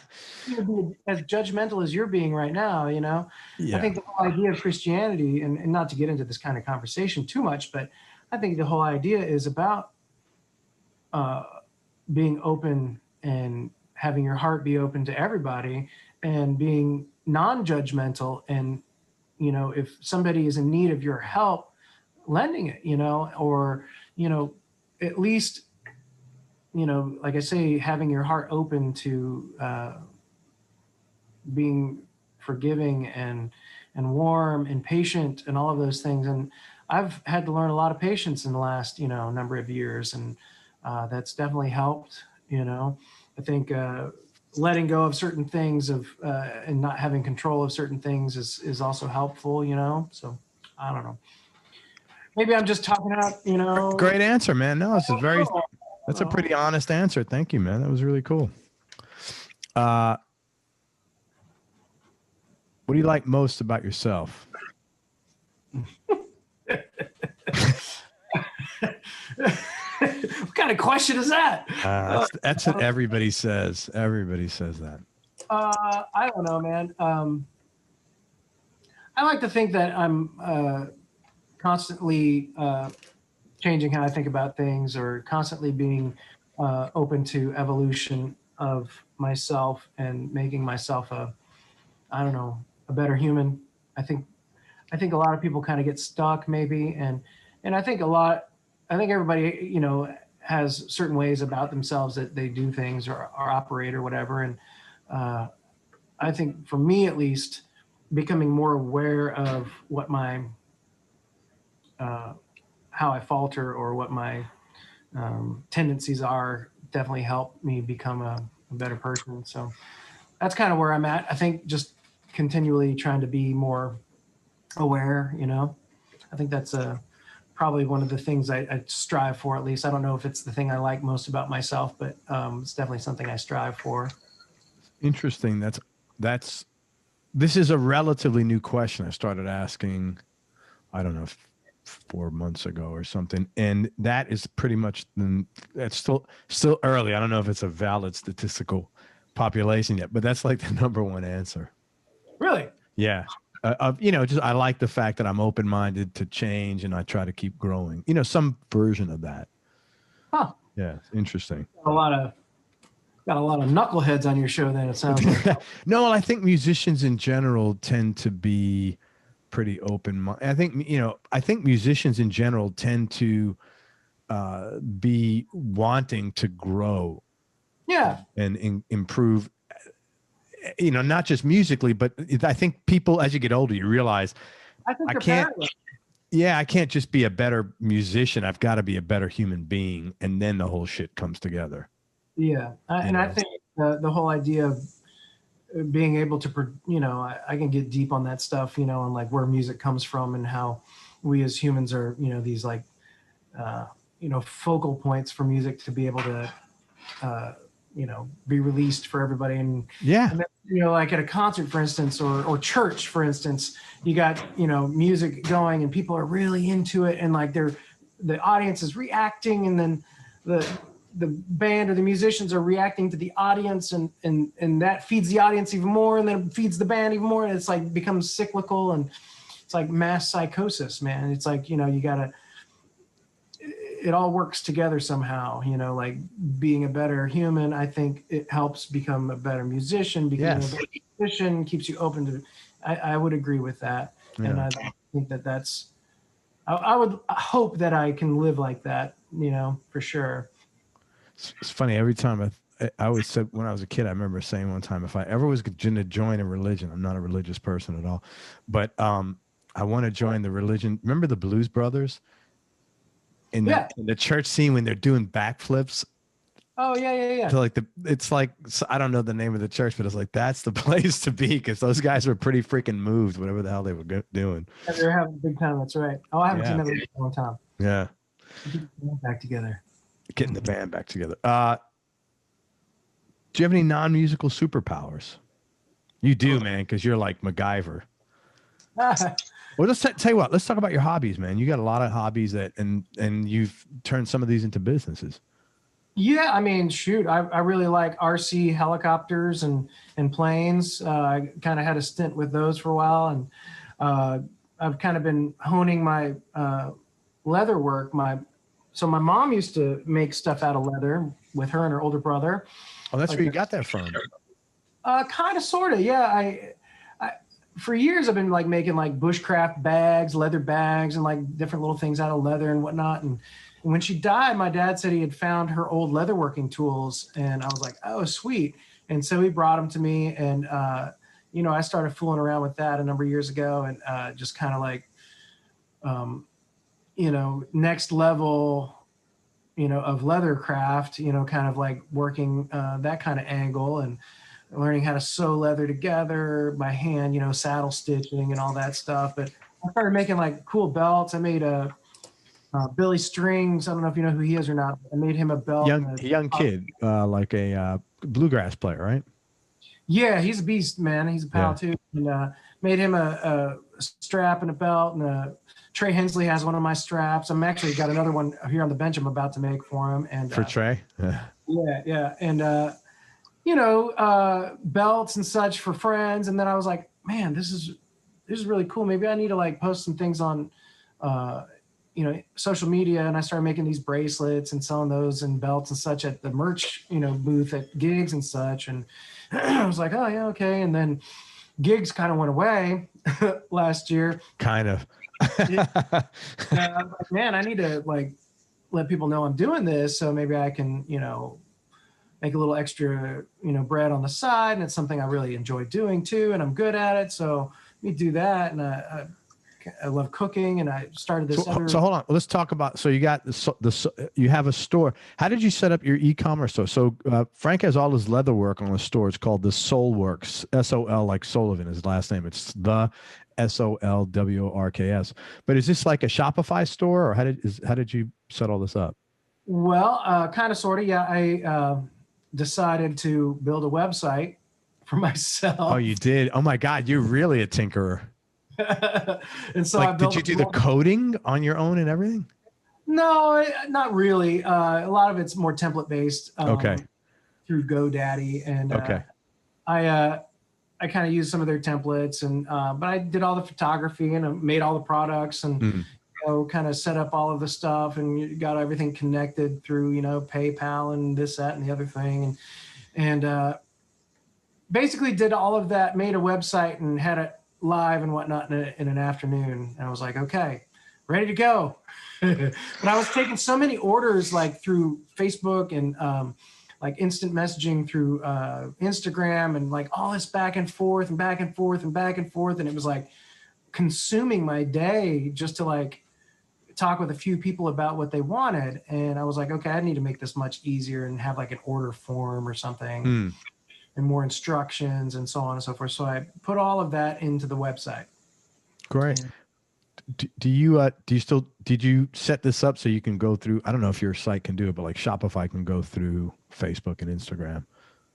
don't know. As judgmental as you're being right now, you know. Yeah. I think the whole idea of Christianity, and not to get into this kind of conversation too much, but I think the whole idea is about being open and having your heart be open to everybody, and being non-judgmental. And, you know, if somebody is in need of your help, lending it, you know, or, you know, at least, you know, like I say, having your heart open to being forgiving and warm and patient and all of those things. And I've had to learn a lot of patience in the last, you know, number of years. And that's definitely helped, you know. I think letting go of certain things and not having control of certain things is also helpful, you know. So I don't know. Maybe I'm just talking out, you know. Great answer, man. No, it's that's a pretty honest answer. Thank you, man. That was really cool. What do you like most about yourself? What kind of question is that? That's what everybody says. Everybody says that. I don't know, man. I like to think that I'm constantly changing how I think about things, or constantly being open to evolution of myself and making myself a better human. I think a lot of people kind of get stuck maybe, and I think everybody, you know, has certain ways about themselves that they do things or operate or whatever. And I think for me, at least, becoming more aware of what my how I falter, or what my tendencies are, definitely helped me become a better person. So that's kind of where I'm at. I think just continually trying to be more aware, you know. I think that's probably one of the things I strive for, at least. I don't know if it's the thing I like most about myself, but it's definitely something I strive for. Interesting. This is a relatively new question. I started asking, I don't know, 4 months ago or something. And that is pretty much, that's still early. I don't know if it's a valid statistical population yet, but that's like the number one answer. Really? Yeah. Just I like the fact that I'm open-minded to change and I try to keep growing. Some version of that. Huh. Yeah, interesting. Got a lot of knuckleheads on your show. Then it sounds like. No, I think musicians in general tend to be pretty open-minded. I think musicians in general tend to be wanting to grow. Yeah. And improve. Not just musically, but I think people, as you get older, you realize I can't just be a better musician. I've got to be a better human being. And then the whole shit comes together. Yeah. I think the whole idea of being able to, I can get deep on that stuff, and like where music comes from and how we as humans are, these like, focal points for music to be able to, be released for everybody. And then, like at a concert, for instance, or church, for instance, you got, music going and people are really into it. And like the audience is reacting. And then the band or the musicians are reacting to the audience and that feeds the audience even more. And then feeds the band even more. And it's like becomes cyclical and it's like mass psychosis, man. It's like, it all works together somehow, like being a better human. I think it helps become a better musician. Becoming a better musician keeps you open to, I would agree with that. Yeah. And I think that's, I would hope that I can live like that, for sure. It's funny. Every time I always said when I was a kid, I remember saying one time, if I ever was going to join a religion, I'm not a religious person at all, but I want to join the religion. Remember the Blues Brothers? In the church scene when they're doing backflips. Oh yeah. So it's like I don't know the name of the church, but it's like that's the place to be because those guys were pretty freaking moved, whatever the hell they were doing. Yeah, they're having a big time. That's right. Oh, I haven't seen them in a long time. Yeah. Back together. Getting the band back together. Do you have any non-musical superpowers? You do, man, because you're like MacGyver. Well, let's tell you what. Let's talk about your hobbies, man. You got a lot of hobbies and you've turned some of these into businesses. Yeah, I mean, shoot, I really like RC helicopters and planes. I kind of had a stint with those for a while, and I've kind of been honing my leather work. So my mom used to make stuff out of leather with her and her older brother. Oh, that's where you got that from. Kind of, sort of, yeah. I for years I've been like making like bushcraft bags, leather bags, and like different little things out of leather and whatnot. And when she died, my dad said he had found her old leatherworking tools, and I was like, oh, sweet. And so he brought them to me, and I started fooling around with that a number of years ago, and just kind of like, next level, of leathercraft, kind of like working that kind of angle and learning how to sew leather together by hand, saddle stitching and all that stuff. But I started making like cool belts. I made a Billy Strings. I don't know if you know who he is or not. I made him a belt. Young kid, like a bluegrass player, right? Yeah, he's a beast, man. He's a pal too. And made him a strap and a belt. And Trey Hensley has one of my straps. I'm actually got another one here on the bench I'm about to make for him. And for Trey? Yeah. And belts and such for friends. And then I was like, man, this is really cool. Maybe I need to like post some things on social media. And I started making these bracelets and selling those and belts and such at the merch, booth at gigs and such. And I was like, oh yeah, okay. And then gigs kind of went away last year. Kind of. I'm like, man, I need to like let people know I'm doing this. So maybe I can, make a little extra, bread on the side. And it's something I really enjoy doing too. And I'm good at it. So let me do that. And I love cooking, and I started this. So hold on, let's talk about. So you got you have a store. How did you set up your e-commerce store? So Frank has all his leather work on his store. It's called the Soulworks, SOL, like Sullivan, his last name. It's the SOLWORKS. But is this like a Shopify store, or how did you set all this up? Well, kind of, sort of, yeah. I decided to build a website for myself. Oh, you did? Oh my God, you're really a tinkerer. And so like, I built. did you do the coding on your own and everything? No, not really. A lot of it's more template based. Okay. Through GoDaddy, and Okay. I kind of used some of their templates, and but I did all the photography and I made all the products, and you know, kind of set up all of the stuff, and got everything connected through, you know, PayPal and this, that, and the other thing, and basically did all of that, made a website, and had it live and whatnot in an afternoon. And I was like, okay, ready to go. But I was taking so many orders, like through Facebook and like instant messaging through Instagram, and like all this back and forth and back and forth and back and forth. And it was like consuming my day just to like talk with a few people about what they wanted. And I was like, okay, I need to make this much easier and have like an order form or something and more instructions and so on and so forth. So I put all of that into the website. Great. Did you set this up so you can go through, I don't know if your site can do it, but like Shopify can go through Facebook and Instagram?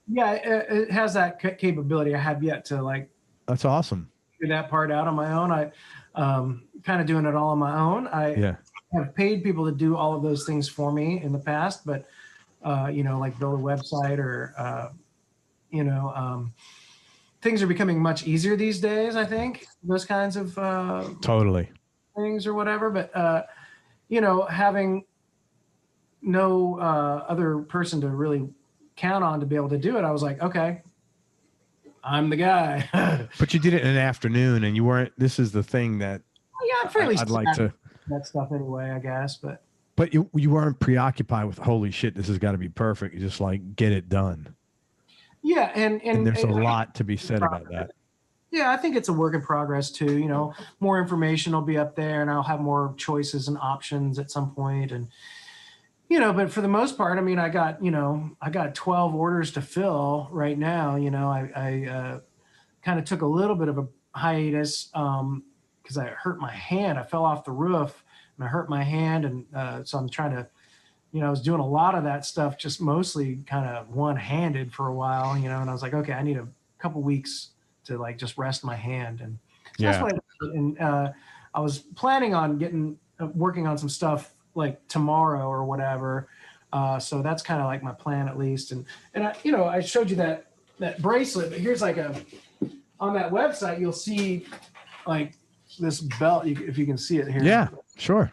Yeah, it has that capability. I have yet to like. That's awesome. Figure that part out on my own. I kind of doing it all on my own. I have paid people to do all of those things for me in the past, but you know, like build a website or you know, things are becoming much easier these days. I think those kinds of totally things or whatever, but you know, having no other person to really count on to be able to do it, I was like, okay, I'm the guy. But you did it in an afternoon, and you weren't. This is the thing that I'm fairly I'd like to that stuff anyway, I guess. But you weren't preoccupied with holy shit, this has got to be perfect. You just like get it done. Yeah, and there's a lot to be said about that. Yeah, I think it's a work in progress too. You know, more information will be up there, and I'll have more choices and options at some point. And you know, but for the most part, I mean, I got 12 orders to fill right now. You know, I kind of took a little bit of a hiatus because I hurt my hand. I fell off the roof and I hurt my hand, and so I'm trying to. You know, I was doing a lot of that stuff, just mostly kind of one-handed for a while, you know, and I was like, okay, I need a couple weeks to like just rest my hand. And so that's what I did. And I was planning on working on some stuff like tomorrow or whatever. So that's kind of like my plan at least. And I, you know, I showed you that bracelet, but here's like on that website, you'll see like this belt, if you can see it here. Yeah, sure.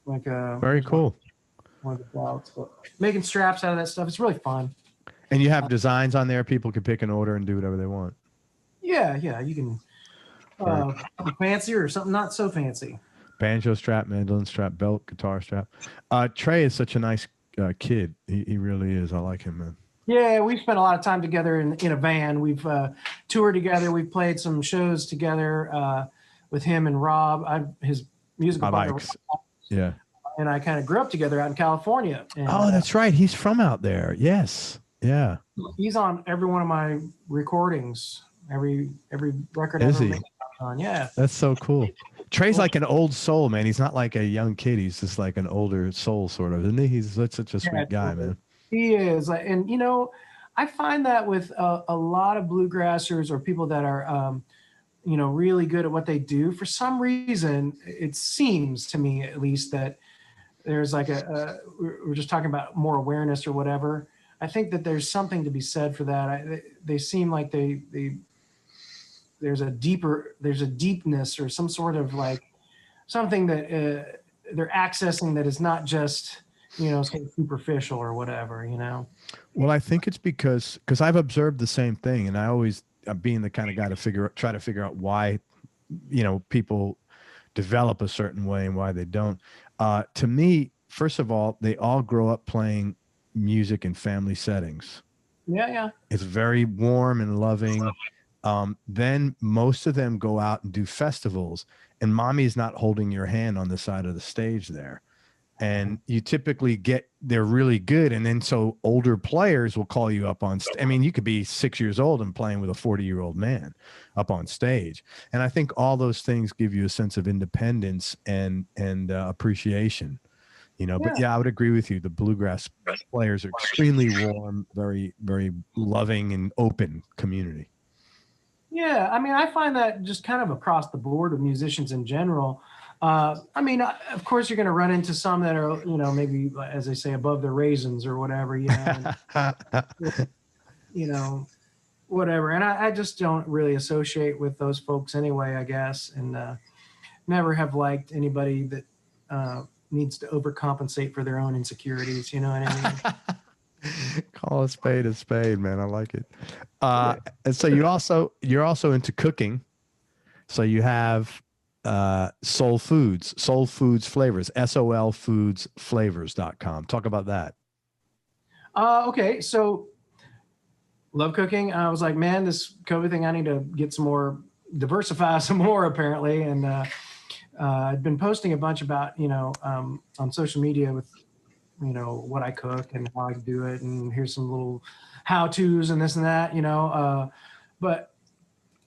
Like very cool. One of the belts, but making straps out of that stuff. It's really fun. And you have designs on there. People can pick an order and do whatever they want. Yeah. You can something fancy or something not so fancy. Banjo strap, mandolin strap, belt, guitar strap. Trey is such a nice kid. He really is. I like him, man. Yeah, we've spent a lot of time together in a van. We've toured together. We've played some shows together with him and Rob. His musical partner. Yeah. And I kind of grew up together out in California. And, that's right. He's from out there. Yes. Yeah. He's on every one of my recordings, every record. Is he? On. Yeah. That's so cool. Trey's like an old soul, man. He's not like a young kid. He's just like an older soul, sort of, isn't he? He's such a sweet guy, man. He is. And, you know, I find that with a lot of bluegrassers or people that are, you know, really good at what they do, for some reason, it seems to me at least that there's like we're just talking about more awareness or whatever. I think that there's something to be said for that. They seem like there's a deepness or some sort of like something that they're accessing that is not just, you know, superficial or whatever, you know? Well, I think it's because I've observed the same thing, and I'm being the kind of guy to try to figure out why, you know, people develop a certain way and why they don't. To me, first of all, they all grow up playing music in family settings. Yeah. It's very warm and loving. Then most of them go out and do festivals, and mommy's not holding your hand on the side of the stage there. And you typically they're really good. And then so older players will call you up on, I mean, you could be 6 years old and playing with a 40-year-old man up on stage. And I think all those things give you a sense of independence and appreciation, you know. But yeah, I would agree with you. The bluegrass players are extremely warm, very, very loving and open community. Yeah, I mean, I find that just kind of across the board with musicians in general. I mean, of course, you're going to run into some that are, maybe, as they say, above the raisins or whatever, and, you know, whatever. And I just don't really associate with those folks anyway, I guess. And never have liked anybody that needs to overcompensate for their own insecurities. You know what I mean? Call a spade, man. I like it. And so you're also into cooking. So you have Soul Foods Flavors, solfoodsflavors.com. Talk about that. Okay. So love cooking. I was like, man, this COVID thing, I need to get some more, diversify some more apparently. And I've been posting a bunch about, on social media with, what I cook and how I do it. And here's some little how-tos and this and that, but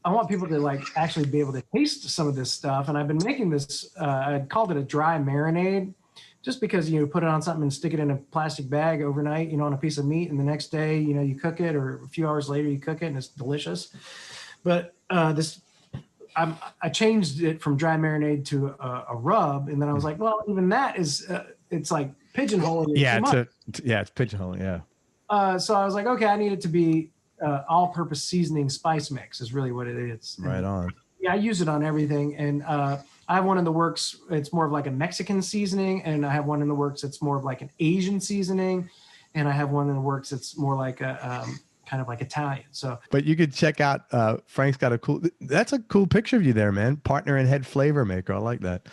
I want people to like actually be able to taste some of this stuff. And I've been making this, I called it a dry marinade, just because you put it on something and stick it in a plastic bag overnight, on a piece of meat. And the next day, you cook it, or a few hours later you cook it and it's delicious. But I changed it from dry marinade to a rub. And then I was like, well, even that is, it's like pigeonholing. It's pigeonholing. Yeah. So I was like, okay, I need it to be all-purpose seasoning spice mix is really what it is. Right on. Yeah, I use it on everything. And I have one in the works. It's more of like a Mexican seasoning. And I have one in the works. It's more of like an Asian seasoning. And I have one in the works. It's more like a kind of like Italian. So, but you could check out, Frank's got that's a cool picture of you there, man. Partner and head flavor maker. I like that.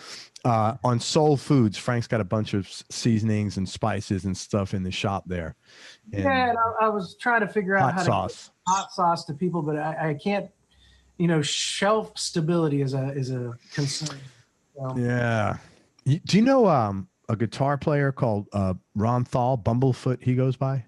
On Soul Foods, Frank's got a bunch of seasonings and spices and stuff in the shop there. And I was trying to figure out how to get hot sauce to people, but I can't, shelf stability is a concern. Yeah. Do you know a guitar player called Ron Thal, Bumblefoot, he goes by?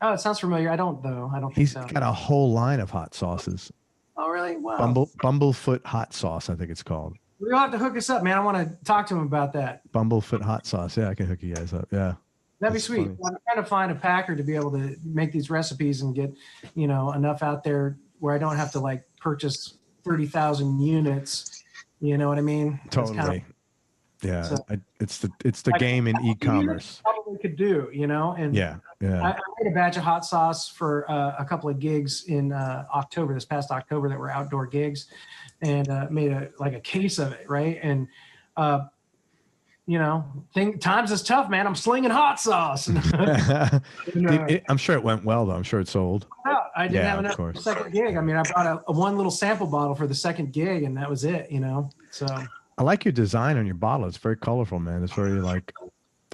Oh, it sounds familiar. I don't think He's so. got a whole line of hot sauces. Oh, really? Wow. Bumblefoot Hot Sauce, I think it's called. You'll have to hook us up, man. I want to talk to him about that. Bumblefoot Hot Sauce. Yeah, I can hook you guys up. Yeah. That'd be sweet. Funny. I'm trying to find a packer to be able to make these recipes and get, enough out there where I don't have to like purchase 30,000 units. You know what I mean? Totally. Yeah. So, it's the game in e-commerce. Probably could do, and yeah. I made a batch of hot sauce for a couple of gigs in this past October that were outdoor gigs, and made a case of it. Right. And, times is tough, man. I'm slinging hot sauce. I'm sure it went well, though. I'm sure it sold. I didn't have enough for the second gig. I mean, I brought a one little sample bottle for the second gig, and that was it, So I like your design on your bottle. It's very colorful, man. It's very like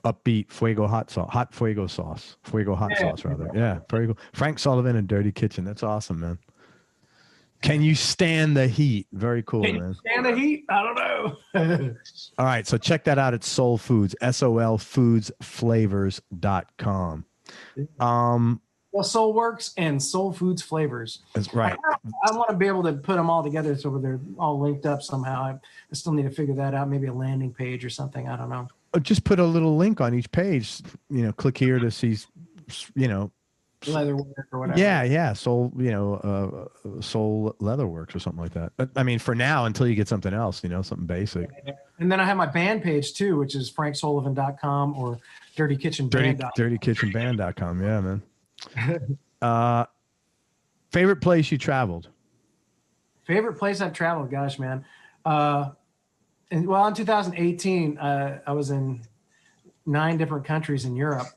upbeat fuego hot sauce, hot fuego sauce, fuego hot sauce rather. Yeah, very cool. Frank Solivan and Dirty Kitchen. That's awesome, man. Can you stand the heat? Very cool, man. Stand the heat? I don't know. All right, so check that out at Soul Foods, solfoodsflavors.com. Well, Soul Works and Soul Foods Flavors. That's right. I want to be able to put them all together so they're all linked up somehow. I still need to figure that out. Maybe a landing page or something. I don't know. Just put a little link on each page. Click here to see, Leatherwork or whatever. Yeah. Soul, Soul Leatherworks or something like that. I mean, for now, until you get something else, something basic. And then I have my band page too, which is franksolivan.com or dirtykitchenband.com. Yeah, man. Favorite place you traveled? Favorite place I've traveled? Gosh, man. In 2018, I was in 9 different countries in Europe.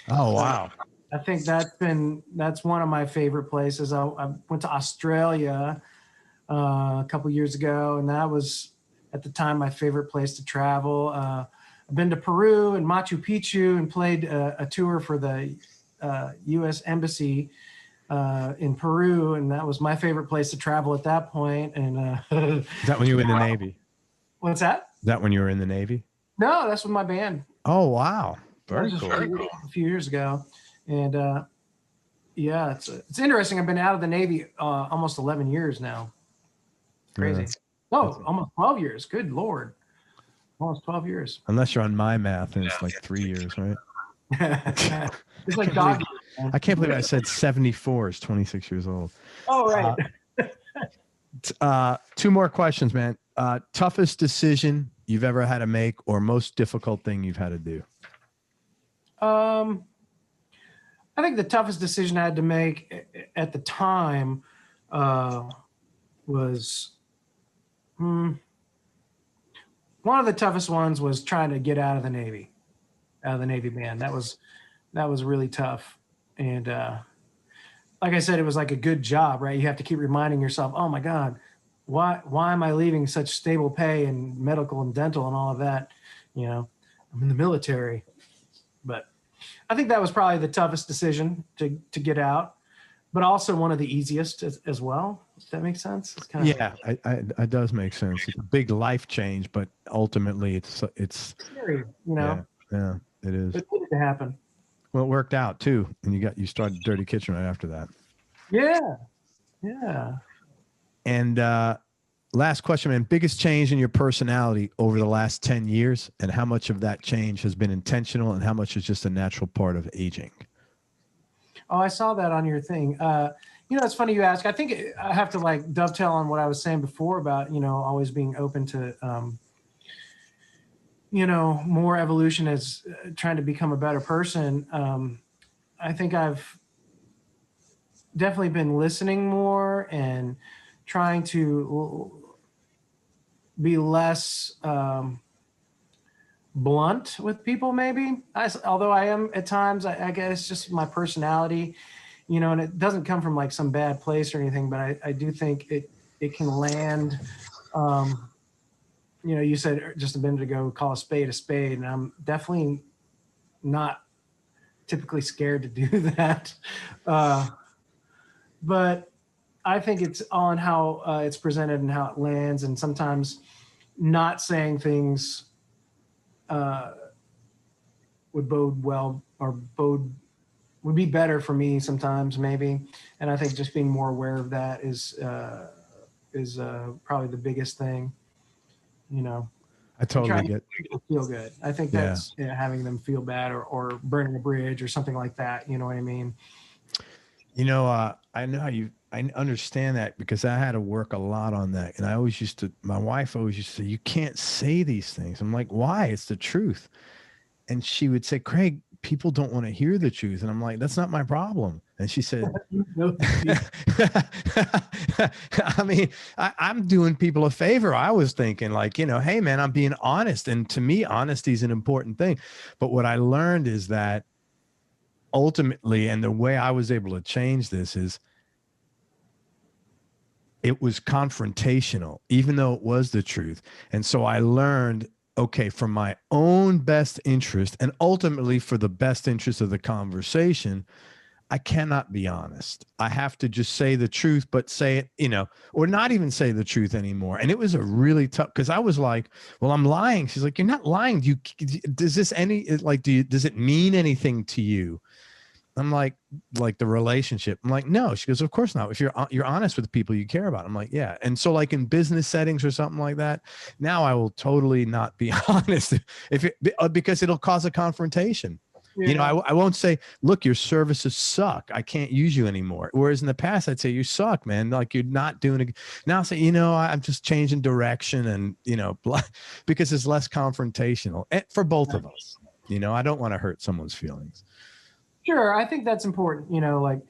Oh, wow. I think that's one of my favorite places. I went to Australia a couple years ago, and that was at the time my favorite place to travel. I've been to Peru and Machu Picchu and played a tour for the U.S. Embassy in Peru, and that was my favorite place to travel at that point. And is that when you were in the Navy? What's that? Is that when you were in the Navy? No, that's with my band. Oh, wow. Very cool. A few years ago. And it's interesting. I've been out of the Navy almost 11 years now. Crazy. Yeah. Oh, almost 12 years. Good Lord. Almost 12 years. Unless you're on my math, and it's like 3 years, right? It's like dog. I can't believe I said 74 is 26 years old. Oh, right. Two more questions, man. Toughest decision you've ever had to make, or most difficult thing you've had to do? I think the toughest decision I had to make at the time was one of the toughest ones was trying to get out of the Navy band. That was really tough. And like I said, it was like a good job, right? You have to keep reminding yourself, oh my God, why am I leaving such stable pay and medical and dental and all of that? You know, I'm in the military. But I think that was probably the toughest decision to get out, but also one of the easiest as well. Does that make sense? It's kind of it does make sense. It's a big life change, but ultimately it's scary, you know? Yeah, it is. It needed to happen. Well, it worked out too. And you started Dirty Kitchen right after that. Yeah. And last question, man, biggest change in your personality over the last 10 years, and how much of that change has been intentional and how much is just a natural part of aging? Oh, I saw that on your thing. You know, it's funny you ask. I think I have to like dovetail on what I was saying before about, you know, always being open to, you know, more evolution as trying to become a better person. I think I've definitely been listening more and trying to be less blunt with people, maybe. Although I am at times, I guess just my personality, you know, and it doesn't come from like some bad place or anything, but I do think it can land. You know, you said just a minute ago, call a spade, and I'm definitely not typically scared to do that. But I think it's on how it's presented and how it lands, and sometimes not saying things would bode well or would be better for me sometimes, maybe. And I think just being more aware of that is probably the biggest thing. You know, I totally get people feel good. I think that's having them feel bad or burning a bridge or something like that. You know what I mean? You know, I know I understand that because I had to work a lot on that. And my wife always used to say, you can't say these things. I'm like, why? It's the truth. And she would say, Craig, people don't want to hear the truth. And I'm like, that's not my problem. And she said, I mean, I'm doing people a favor. I was thinking like, you know, hey man, I'm being honest. And to me, honesty is an important thing. But what I learned is that ultimately, and the way I was able to change this is it was confrontational, even though it was the truth. And so I learned, okay, for my own best interest and ultimately for the best interest of the conversation, I cannot be honest. I have to just say the truth, but say it, you know, or not even say the truth anymore. And it was a really tough, because I was like, well, I'm lying. She's like, you're not lying. Does it mean anything to you? I'm like the relationship. I'm like, no. She goes, of course not. If you're honest with the people you care about. I'm like, yeah. And so like in business settings or something like that, now I will totally not be honest because it'll cause a confrontation. Yeah. You know, I won't say, look, your services suck. I can't use you anymore. Whereas in the past, I'd say, you suck, man. Like you're not doing it. Now I say, you know, I'm just changing direction and, you know, because it's less confrontational for both of us. You know, I don't want to hurt someone's feelings. Sure. I think that's important. You know, like,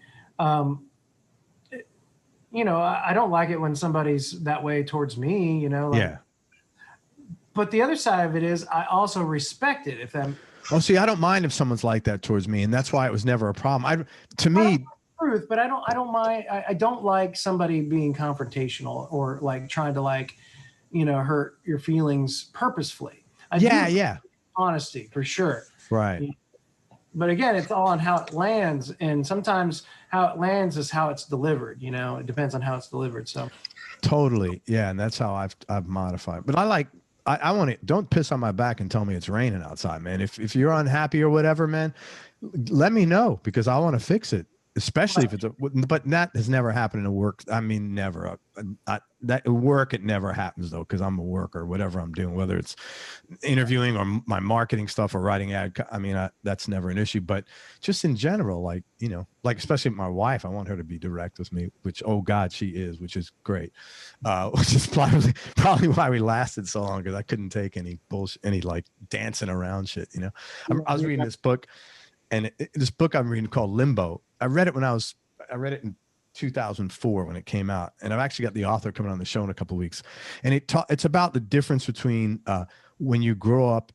you know, I don't like it when somebody's that way towards me, you know. Like, yeah. But the other side of it is I also respect it. Oh, see, I don't mind if someone's like that towards me, and that's why it was never a problem. Truth, but I don't mind. I don't like somebody being confrontational or like trying to like, you know, hurt your feelings purposefully. Yeah. Honesty for sure. Right. But again, it's all on how it lands, and sometimes how it lands is how it's delivered. You know, it depends on how it's delivered. So. Totally, yeah, and that's how I've modified. But I want to, don't piss on my back and tell me it's raining outside, man. If you're unhappy or whatever, man, let me know because I want to fix it. especially if it's but that has never happened in a work. I mean, never. That work, it never happens though, because I'm a worker, whatever I'm doing, whether it's interviewing or my marketing stuff or writing ad. I mean, that's never an issue. But just in general, like, you know, like especially my wife, I want her to be direct with me, which, oh God, she is, which is great. Which is probably why we lasted so long, because I couldn't take any bullshit, any like dancing around shit, you know. I was reading this book. And this book I'm reading called Limbo, I read it in 2004 when it came out. And I've actually got the author coming on the show in a couple of weeks. And it's about the difference between when you grow up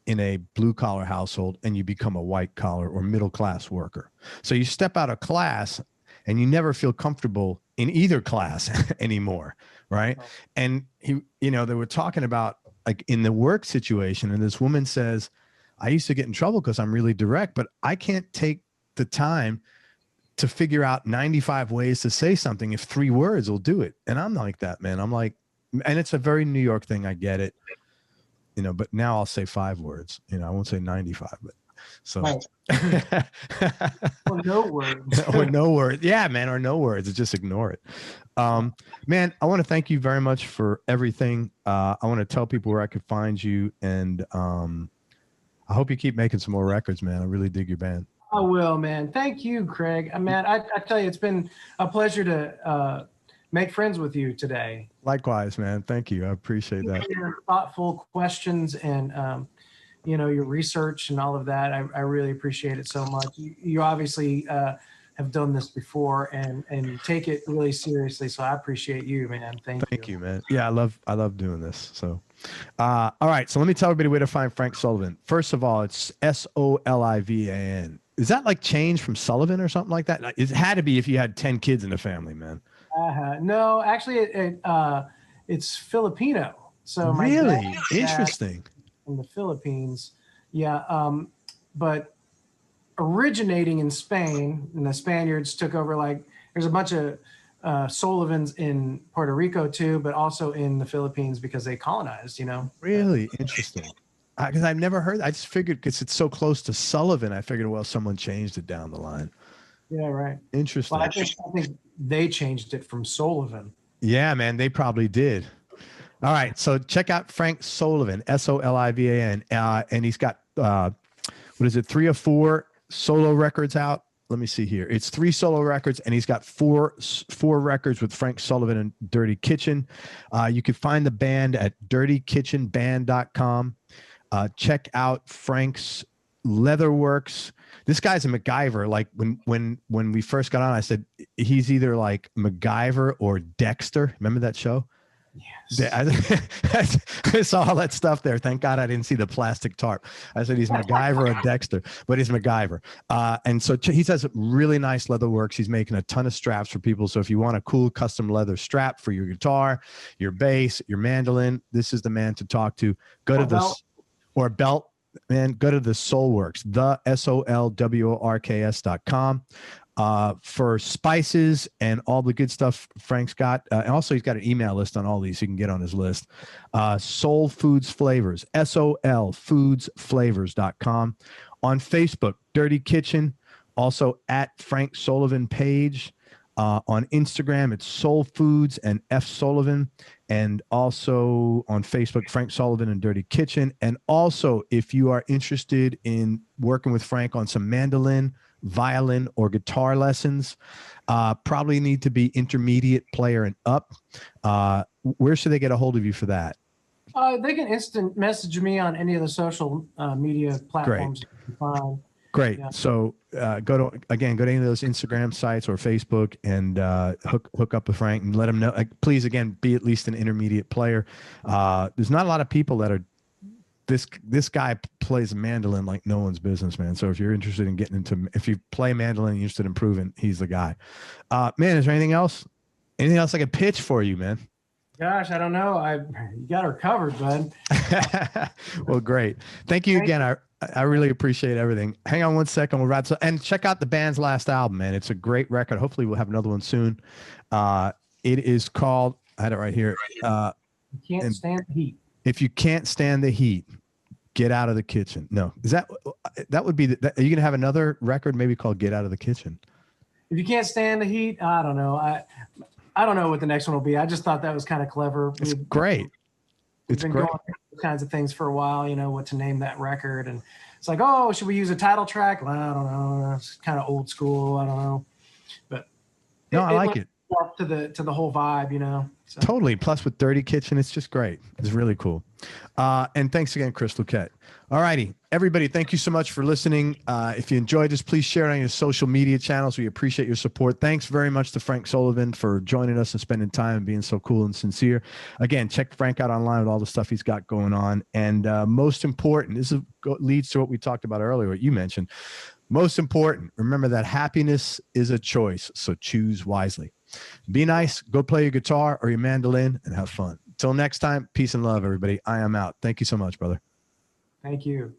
in a blue collar household and you become a white collar or middle class worker. So you step out of class and you never feel comfortable in either class anymore. Right. And they were talking about like in the work situation. And this woman says, I used to get in trouble because I'm really direct, but I can't take the time to figure out 95 ways to say something if 3 words will do it. And I'm like that, man. I'm like, and it's a very New York thing. I get it, you know, but now I'll say 5 words, you know, I won't say 95, but so. Right. Or no words. Or no words. Yeah, man. Or no words. Just ignore it. Man, I want to thank you very much for everything. I want to tell people where I could find you, and, I hope you keep making some more records, man. I really dig your band. I will, man. Thank you, Craig. Man, I tell you, it's been a pleasure to make friends with you today. Likewise, man. Thank you. I appreciate that. Your thoughtful questions and, your research and all of that. I really appreciate it so much. You obviously have done this before and take it really seriously. So I appreciate you, man. Thank you, man. Yeah, I love doing this. So. All right, so let me tell everybody where to find Frank Solivan. First of all, it's Solivan. Is that like changed from Sullivan or something like that? It had to be if you had 10 kids in the family, man. No, actually, it's Filipino. So my really interesting in the Philippines, yeah. But originating in Spain, and the Spaniards took over. Like, there's a bunch of Sullivans in Puerto Rico too, but also in the Philippines because they colonized, you know. Really interesting. Because I've never heard. I just figured because it's so close to Sullivan, I figured, well, someone changed it down the line. Yeah, right. Interesting. Well, I think they changed it from Sullivan. Yeah, man, they probably did. All right, so check out Frank Solivan, Solivan, and he's got 3 or 4 solo records out. Let me see here. It's 3 solo records, and he's got 4 records with Frank Solivan and Dirty Kitchen. You can find the band at dirtykitchenband.com. Check out Frank's Leatherworks. This guy's a MacGyver. Like when we first got on, I said he's either like MacGyver or Dexter. Remember that show? Yes. I saw all that stuff there. Thank God I didn't see the plastic tarp. I said he's MacGyver or Dexter, but he's MacGyver. And so he says really nice leather works. He's making a ton of straps for people. So if you want a cool custom leather strap for your guitar, your bass, your mandolin, this is the man to talk to. Go to this or belt, man. Go to the Soulworks, the SOLWORKS.com. For spices and all the good stuff Frank's got. And also he's got an email list on all these. You can get on his list. Soul Foods Flavors, SOLFoodsFlavors.com. On Facebook, Dirty Kitchen. Also at Frank Solivan page. On Instagram, it's Soul Foods and F Solivan. And also on Facebook, Frank Solivan and Dirty Kitchen. And also, if you are interested in working with Frank on some mandolin, violin, or guitar lessons, probably need to be intermediate player and up. Where should they get a hold of you for that? They can instant message me on any of the social media platforms. Great. Yeah. So go to any of those Instagram sites or Facebook and hook up with Frank and let him know. Please, again, be at least an intermediate player. There's not a lot of people that are. This guy plays mandolin like no one's business, man. So if you're interested in getting into, if you play mandolin and you're interested in improving, he's the guy. Man, is there anything else? Anything else I could pitch for you, man? Gosh, I don't know. You got her covered, bud. Well, great. Thank you again. I really appreciate everything. Hang on one second. We'll wrap. And check out the band's last album, man. It's a great record. Hopefully we'll have another one soon. It is called, I had it right here. You Can't Stand the Heat. If you can't stand the heat, get out of the kitchen. No, that would be, are you going to have another record maybe called Get Out of the Kitchen? if you can't stand the heat, I don't know. I don't know what the next one will be. I just thought that was kind of clever. It's great. We've been going through all kinds of things for a while, you know, what to name that record. And it's like, oh, should we use a title track? Well, I don't know. It's kind of old school. I don't know. But no, I like it. To the whole vibe, you know. So. Totally. Plus with Dirty Kitchen, it's just great. It's really cool. And thanks again, Chris Luquette. All righty. Everybody, thank you so much for listening. If you enjoyed this, please share it on your social media channels. We appreciate your support. Thanks very much to Frank Solivan for joining us and spending time and being so cool and sincere. Again, check Frank out online with all the stuff he's got going on. And most important, this leads to what we talked about earlier, what you mentioned. Most important, remember that happiness is a choice, so choose wisely. Be nice, go play your guitar or your mandolin, and have fun. Till next time, peace and love, everybody. I am out. Thank you so much, brother. Thank you.